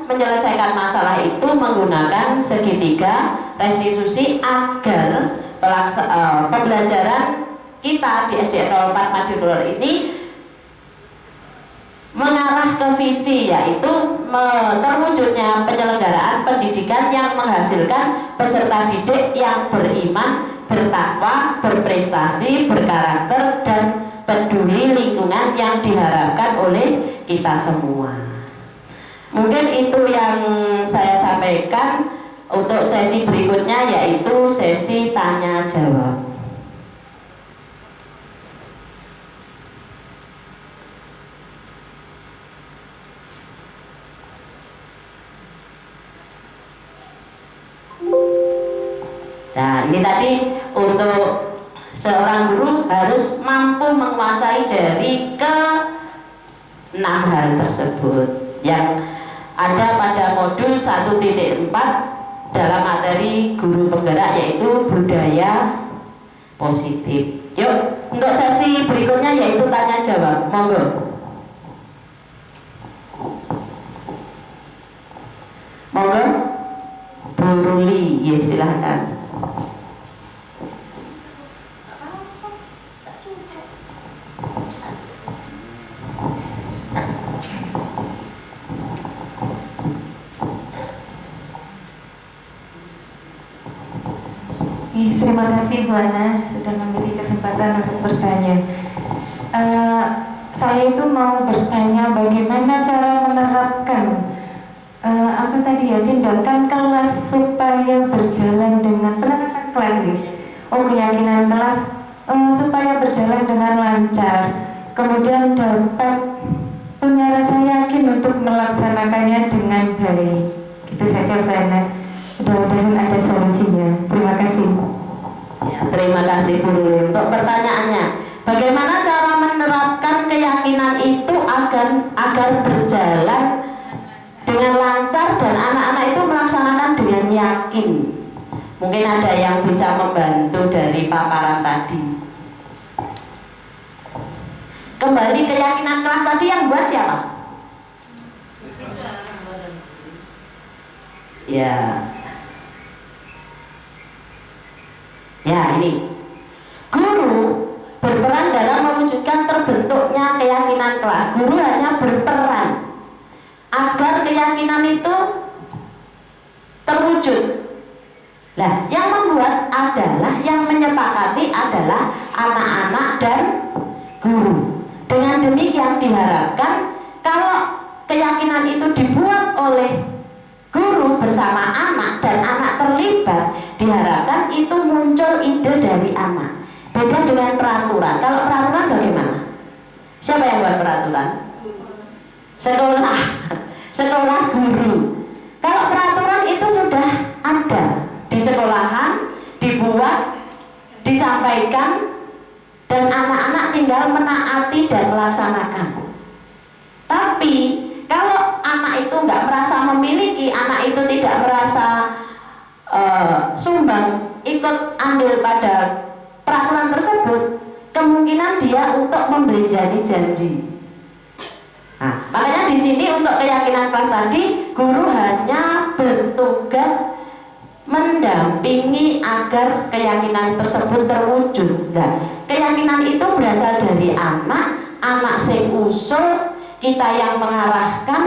menyelesaikan masalah itu menggunakan segitiga restitusi agar pembelajaran kita di SD 04 Madiun ini mengarah ke visi, yaitu terwujudnya penyelenggaraan pendidikan yang menghasilkan peserta didik yang beriman, bertakwa, berprestasi, berkarakter, dan peduli lingkungan yang diharapkan oleh kita semua. Mungkin itu yang saya sampaikan. Untuk sesi berikutnya yaitu sesi tanya jawab. Nah, ini tadi untuk seorang guru harus mampu menguasai dari ke-6 hal tersebut yang ada pada modul 1.4 dalam materi guru penggerak, yaitu budaya positif. Yuk, untuk sesi berikutnya yaitu tanya jawab. Monggo. Monggo. Bu Ruli, ya silahkan. Terima kasih Bu Ana sudah memberi kesempatan untuk bertanya. Saya itu mau bertanya bagaimana cara menerapkan apa tadi ya, tindakan kelas supaya berjalan dengan penerapan kelas nih. Oh, keyakinan kelas supaya berjalan dengan lancar, kemudian dapat punya rasa yakin untuk melaksanakannya dengan baik. Gitu saja Bu Ana. Mudah-mudahan ada solusinya. Terima kasih. Ya, terima kasih Bu Luli untuk pertanyaannya. Bagaimana cara menerapkan keyakinan itu agar berjalan dengan lancar dan anak-anak itu melaksanakan dengan yakin? Mungkin ada yang bisa membantu dari paparan tadi. Kembali keyakinan kelas tadi yang buat siapa? Ya. Ya, ini guru berperan dalam mewujudkan terbentuknya keyakinan kelas. Guru hanya berperan agar keyakinan itu terwujud. Nah, yang membuat adalah, yang menyepakati adalah anak-anak dan guru. Dengan demikian diharapkan kalau keyakinan itu dibuat oleh guru bersama anak dan anak terlibat, diharapkan itu muncul ide dari anak. Beda dengan peraturan. Kalau peraturan bagaimana? Siapa yang buat peraturan? Sekolah. Sekolah guru. Kalau peraturan itu sudah ada di sekolahan, dibuat, disampaikan, dan anak-anak tinggal menaati dan melaksanakan. Tapi kalau anak itu nggak merasa memiliki, anak itu tidak merasa sumbang, ikut andil pada peraturan tersebut, kemungkinan dia untuk membelanjani janji. Nah, makanya di sini untuk keyakinan kelas tadi, guru hanya bertugas mendampingi agar keyakinan tersebut terwujud. Nah, keyakinan itu berasal dari anak, anak sing usul, kita yang mengarahkan,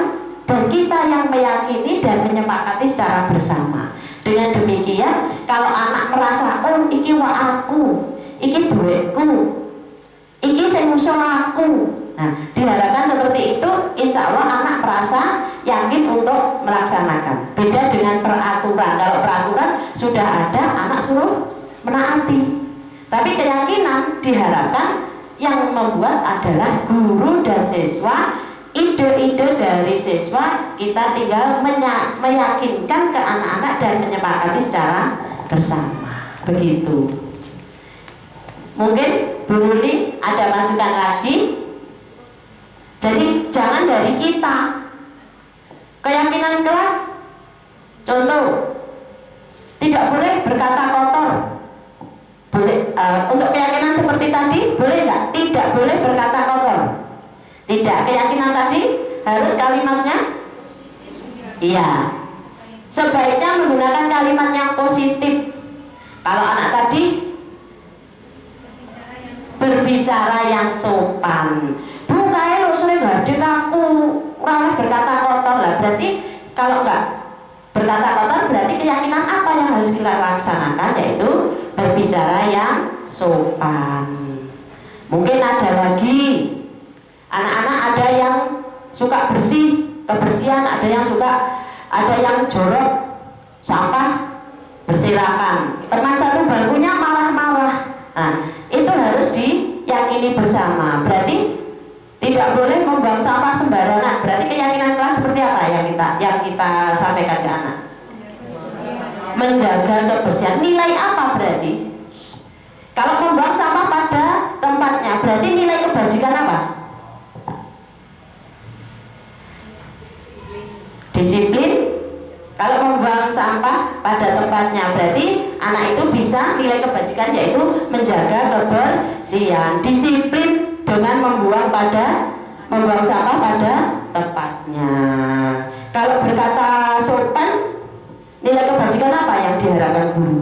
dan kita yang meyakini dan menyepakati secara bersama. Dengan demikian, kalau anak merasa, oh iki wa aku, iki duitku, iki sing usul aku, nah diharapkan seperti itu, insya Allah anak merasa yakin untuk melaksanakan. Beda dengan peraturan. Kalau peraturan sudah ada, anak suruh menaati. Tapi keyakinan diharapkan yang membuat adalah guru dan siswa. Ide-ide dari siswa kita tinggal meyakinkan ke anak-anak dan menyepakati secara bersama. Begitu. Mungkin Bu Luli ada masukan lagi. Jadi jangan dari kita. Keyakinan kelas, contoh, tidak boleh berkata kotor. Boleh, untuk keyakinan seperti tadi boleh nggak? Tidak boleh berkata kotor. Tidak, keyakinan tadi harus kalimatnya, iya, sebaiknya menggunakan kalimat yang positif. Kalau anak tadi berbicara yang sopan, bukan usulnya gede aku orang berkata kotor lah. Berarti kalau enggak berkata kotor, berarti keyakinan apa yang harus kita laksanakan, yaitu berbicara yang sopan. Mungkin ada lagi anak-anak, ada yang suka bersih, kebersihan, ada yang suka, ada yang jorok, sampah berserakan, teman satu bangkunya malah marah. Nah, itu harus diyakini bersama. Berarti tidak boleh membuang sampah sembarangan. Berarti keyakinan kelas seperti apa yang kita sampaikan ke anak? Menjaga kebersihan. Nilai apa berarti? Kalau membuang sampah pada tempatnya, berarti nilai kebajikan apa? Disiplin. Kalau membuang sampah pada tempatnya, berarti anak itu bisa nilai kebajikan, yaitu menjaga kebersihan. Disiplin dengan membuang sampah pada tempatnya. Kalau berkata sopan, nilai kebajikan apa yang diharapkan guru?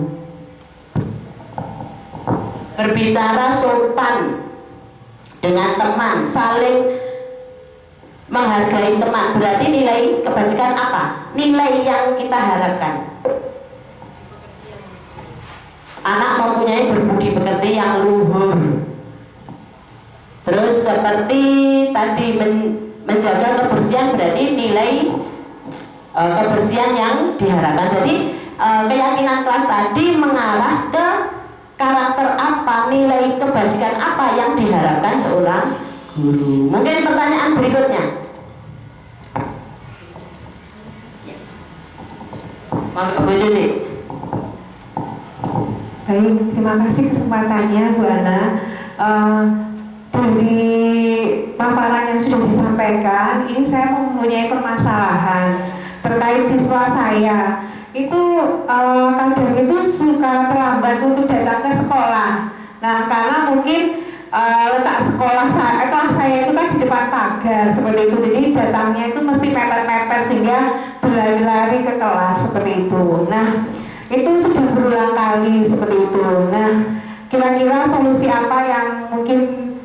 Berbicara sopan dengan teman, saling menghargai teman, berarti nilai kebajikan apa? Nilai yang kita harapkan. anak mempunyai berbudi pekerti yang luhur. Terus seperti tadi menjaga kebersihan berarti nilai kebersihan yang diharapkan. Jadi keyakinan kelas tadi mengarah ke karakter apa, nilai kebajikan apa yang diharapkan seorang guru. Mungkin pertanyaan berikutnya. Masuk ke Bu Cici. Baik, terima kasih kesempatannya Bu Ana. Dari paparan yang sudah disampaikan, ini saya mempunyai permasalahan terkait siswa saya. Itu kadang itu suka terlambat untuk datang ke sekolah. Nah, karena mungkin letak sekolah saya, kelas saya itu kan di depan pagar seperti itu. Jadi datangnya itu mesti mepet-mepet sehingga berlari-lari ke kelas seperti itu. Nah, itu sudah berulang kali seperti itu. Nah, kira-kira solusi apa yang mungkin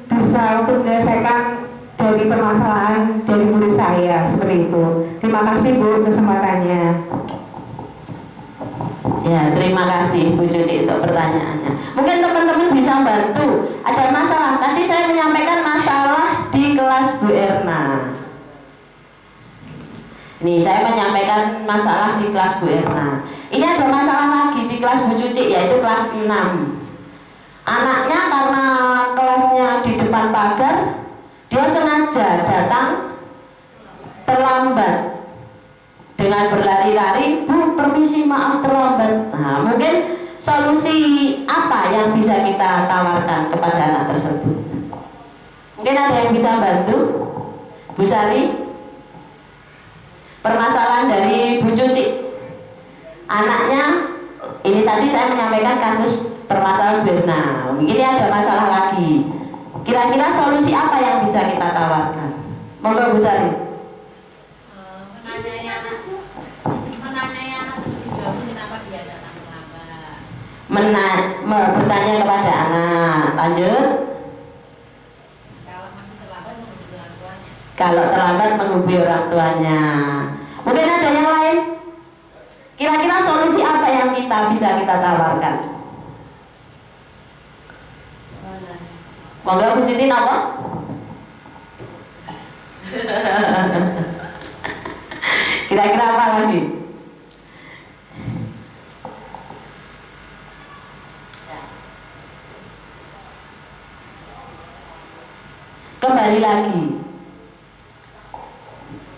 bisa untuk menyelesaikan dari permasalahan dari murid saya seperti itu. Terima kasih Bu kesempatannya. Ya, terima kasih Bu Judi untuk pertanyaannya. Mungkin teman-teman bisa bantu. Ada masalah. Tadi saya menyampaikan masalah di kelas Bu Erna. Ini saya menyampaikan masalah di kelas Bu Erna. Ini ada masalah lagi di kelas Bu Cuci, yaitu kelas 6. Anaknya karena kelasnya di depan pagar, dia sengaja datang terlambat dengan berlari-lari. Bu, permisi, maaf terlambat. Nah, mungkin solusi apa yang bisa kita tawarkan kepada anak tersebut? Mungkin ada yang bisa bantu? Bu Sari? Permasalahan dari Bu Cuci, anaknya ini tadi saya menyampaikan kasus permasalahan Berna. Ini ada masalah lagi. Kira-kira solusi apa yang bisa kita tawarkan? Monggo Bu Sari. Menanyai anak terlebih dahulu kenapa dia datang terlambat. Bertanya kepada anak. Lanjut. Kalau masih terlambat menghubungi orang tuanya. Kalau terlambat menghubungi orang tuanya. Mungkin ada yang lain? Kira-kira solusi apa yang bisa kita tawarkan? Monggo Bu Siti apa? Kira-kira apa lagi? Kembali lagi,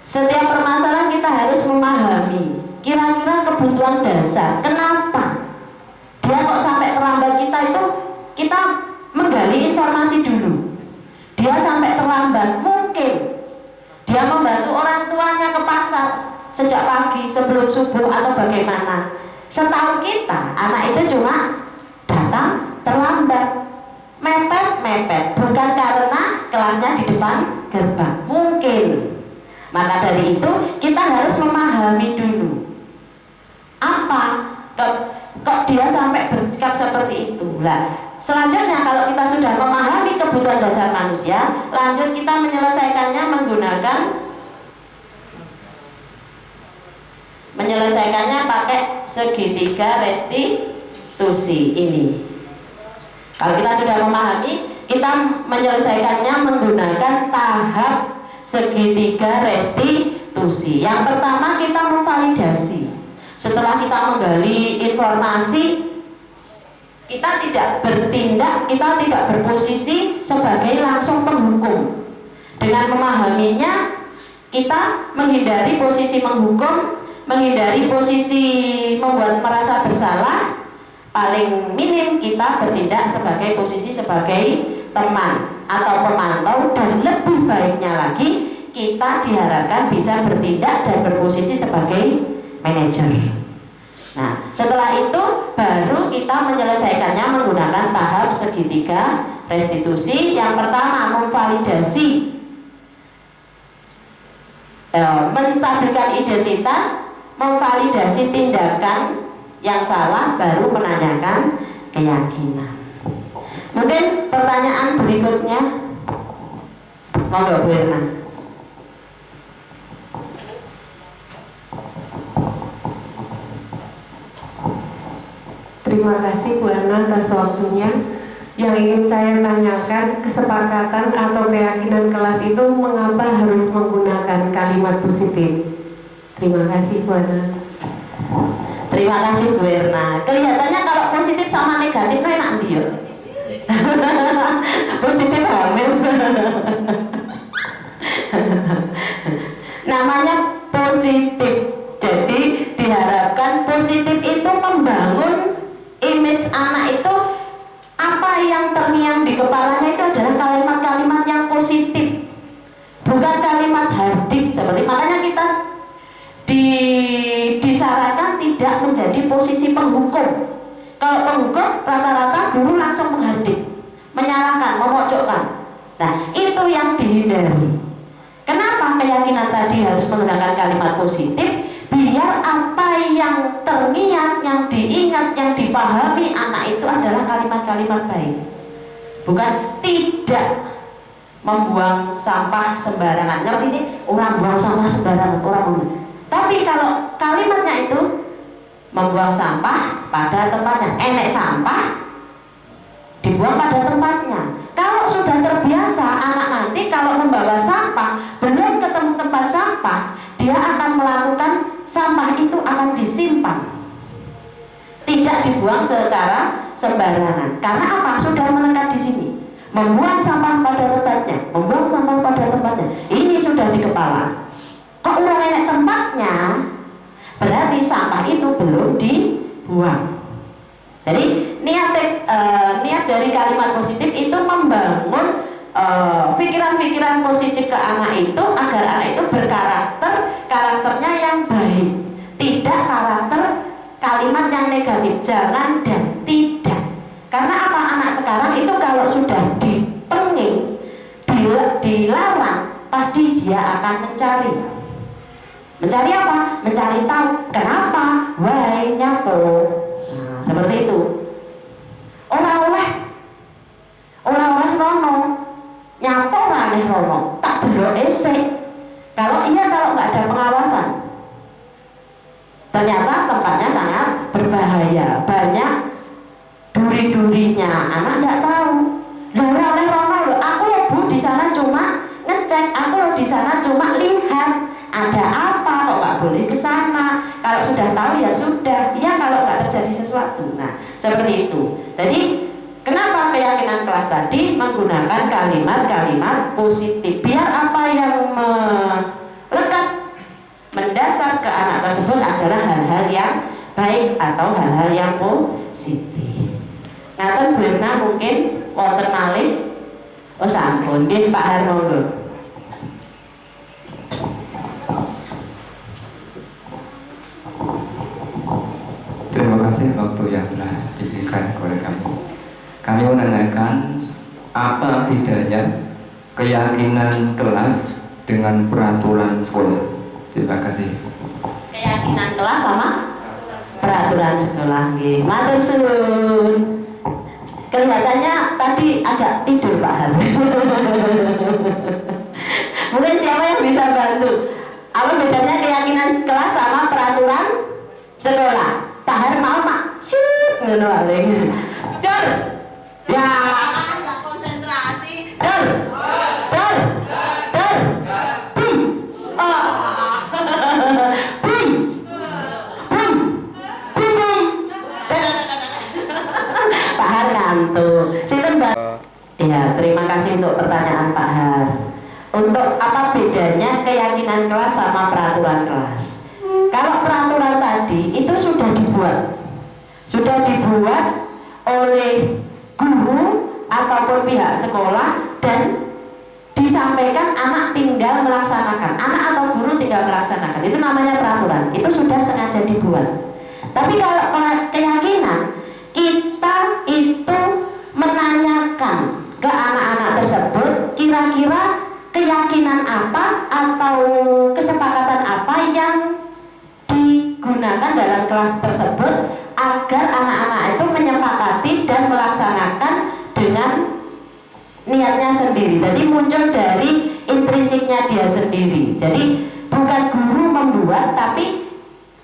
setiap permasalahan kita harus memahami kira-kira kebutuhan dasar. Kenapa dia kok sampai terlambat? Kita menggali informasi dulu. Dia sampai terlambat, mungkin dia membantu orang tuanya ke pasar sejak pagi sebelum subuh atau bagaimana. Setahu kita, anak itu cuma datang terlambat, mepet, bukan karena kelasnya di depan gerbang. Mungkin. Maka dari itu kita harus memahami dulu apa kok dia sampai bersikap seperti itu. Lah, selanjutnya kalau kita sudah memahami kebutuhan dasar manusia, lanjut kita menyelesaikannya pakai segitiga restitusi ini. Kalau kita sudah memahami, kita menyelesaikannya menggunakan tahap segitiga restitusi. Yang pertama kita memvalidasi. Setelah kita menggali informasi, kita tidak bertindak, kita tidak berposisi sebagai langsung penghukum. Dengan memahaminya, kita menghindari posisi menghukum, menghindari posisi membuat merasa bersalah. Paling minim kita bertindak sebagai posisi sebagai teman atau pemantau, dan lebih baiknya lagi kita diharapkan bisa bertindak dan berposisi sebagai manajer. Nah, setelah itu baru kita menyelesaikannya menggunakan tahap segitiga restitusi. Yang pertama memvalidasi, menstabilkan identitas, memvalidasi tindakan yang salah, baru menanyakan keyakinan. Mungkin pertanyaan berikutnya, monggo Bu Erna. Terima kasih Bu Ana atas waktunya. Yang ingin saya tanyakan, kesepakatan atau keyakinan kelas itu mengapa harus menggunakan kalimat positif? Terima kasih Bu Ana. Terima kasih Bu Erna. Kelihatannya kalau positif sama negatif enak dia. Positif hamil. Namanya positif. Jadi diharapkan positif itu membangun image anak itu, apa yang terngiang di kepalanya itu adalah kalimat-kalimat yang positif, bukan kalimat hardik. Seperti makanya kita disarankan tidak menjadi posisi penghukum. Kalau penghukum rata-rata guru langsung menghardik, menyalahkan, memojokkan. Nah, itu yang dihindari. Kenapa keyakinan tadi harus menggunakan kalimat positif? Biar apa yang terngiang, yang diingat, yang dipahami anak itu adalah kalimat-kalimat baik, bukan tidak membuang sampah sembarangan. Ngerti ini? Orang buang sampah sembarangan, orang buang. Tapi kalau kalimatnya itu membuang sampah pada tempatnya, enek sampah dibuang pada tempatnya. Kalau sudah terbiasa, anak nanti kalau membawa sampah belum ketemu tempat sampah, dia akan melakukan sampah itu akan disimpan, tidak dibuang secara sembarangan. Karena apa? Sudah melekat di sini. Membuang sampah pada tempatnya, membuang sampah pada tempatnya. Ini sudah di kepala. Kok uang enek tempatnya, berarti sampah itu belum dibuang. Jadi niat dari kalimat positif itu membangun pikiran-pikiran positif ke anak itu agar anak itu karakternya yang baik, tidak karakter kalimat yang negatif, jangan dan tidak. Karena apa? Anak sekarang itu kalau sudah dipenging, dilarang, pasti dia akan mencari apa? Mencari tahu kenapa, why, nyapo. Nah, seperti itu. Oleh rono, nyapo raneh rono, tak delok esek. Kalau nggak ada pengawasan, ternyata tempatnya sangat berbahaya, banyak duri-durinya, anak nggak tahu. Oleh rono, aku Bu di sana cuma ngecek, aku di sana cuma lihat ada apa, kok nggak boleh ke sana. Kalau sudah tahu ya sudah, ya kalau nggak terjadi sesuatu. Nah, seperti itu. Jadi kenapa keyakinan kelas tadi menggunakan kalimat-kalimat positif, biar apa yang melekat mendasar ke anak tersebut adalah hal-hal yang baik atau hal-hal yang positif. Ngaten Bu Erna mungkin wonten malih. Oh sampun, nggih Pak Har monggo. Terima kasih waktu yang telah diberikan oleh kami. Kami menanyakan apa bedanya keyakinan kelas dengan peraturan sekolah. Terima kasih. Keyakinan kelas sama peraturan sekolah. Nggih, matur suwun. Kelihatannya tadi agak tidur Pak Har. Mungkin siapa yang bisa bantu? Apa bedanya keyakinan kelas sama peraturan sekolah? Pak Har mau Pak? Syut, ngono wae. Dur. Ya. Nggak konsentrasi. Dur. Dur. Dur. Bum. Oh. Bum. Bum. Bum. Pak Har ngantuk. Sinten Mbak? Ya, terima kasih untuk pertanyaan Pak Har. Untuk apa bedanya keyakinan kelas sama peraturan kelas? Kalau peraturan tadi itu sudah dibuat oleh guru ataupun pihak sekolah dan disampaikan, anak tinggal melaksanakan, anak atau guru tinggal melaksanakan. Itu namanya peraturan, itu sudah sengaja dibuat. Tapi kalau keyakinan, kita itu menanyakan ke anak-anak tersebut kira-kira keyakinan apa atau kesepakatan apa yang digunakan dalam kelas tersebut agar anak-anak itu menyepakati dan melaksanakan dengan niatnya sendiri. Jadi muncul dari intrinsiknya dia sendiri. Jadi bukan guru membuat, tapi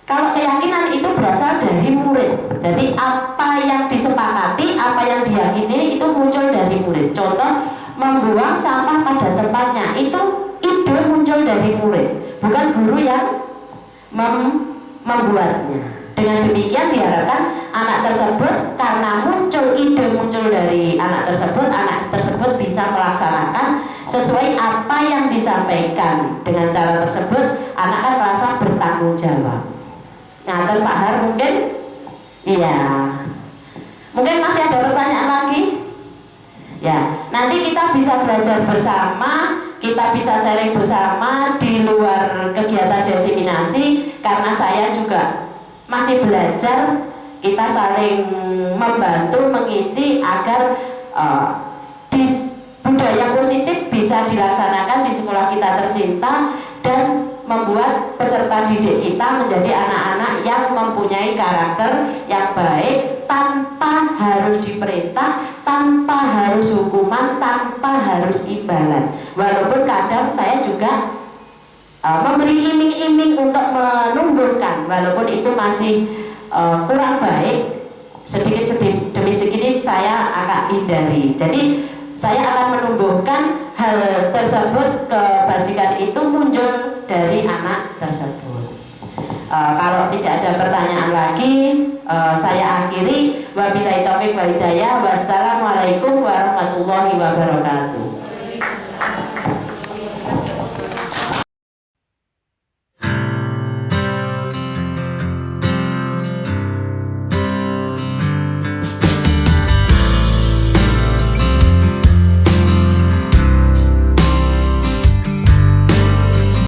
kalau keyakinan itu berasal dari murid. Jadi apa yang disepakati, apa yang diyakini itu muncul dari murid. Contoh, membuang sampah pada tempatnya, itu ide muncul dari murid, bukan guru yang membuatnya. Dengan demikian diharapkan anak tersebut, karena muncul dari anak tersebut bisa melaksanakan sesuai apa yang disampaikan. Dengan cara tersebut anak kan merasa bertanggung jawab. Nah, Pak Har mungkin, iya, mungkin masih ada pertanyaan lagi. Ya, nanti kita bisa belajar bersama, kita bisa sharing bersama di luar kegiatan diseminasi, karena saya juga masih belajar. Kita saling membantu mengisi agar budaya positif bisa dilaksanakan di sekolah kita tercinta dan membuat peserta didik kita menjadi anak-anak yang mempunyai karakter yang baik, tanpa harus diperintah, tanpa harus hukuman, tanpa harus imbalan. Walaupun kadang saya juga memberi iming-iming untuk menumbuhkan, walaupun itu masih kurang baik, sedikit demi sedikit saya akan hindari. Jadi saya akan menumbuhkan hal tersebut, kebajikan itu muncul dari anak tersebut. Kalau tidak ada pertanyaan lagi, saya akhiri. Wabillahi taufiq wal hidayah. Wassalamualaikum warahmatullahi wabarakatuh.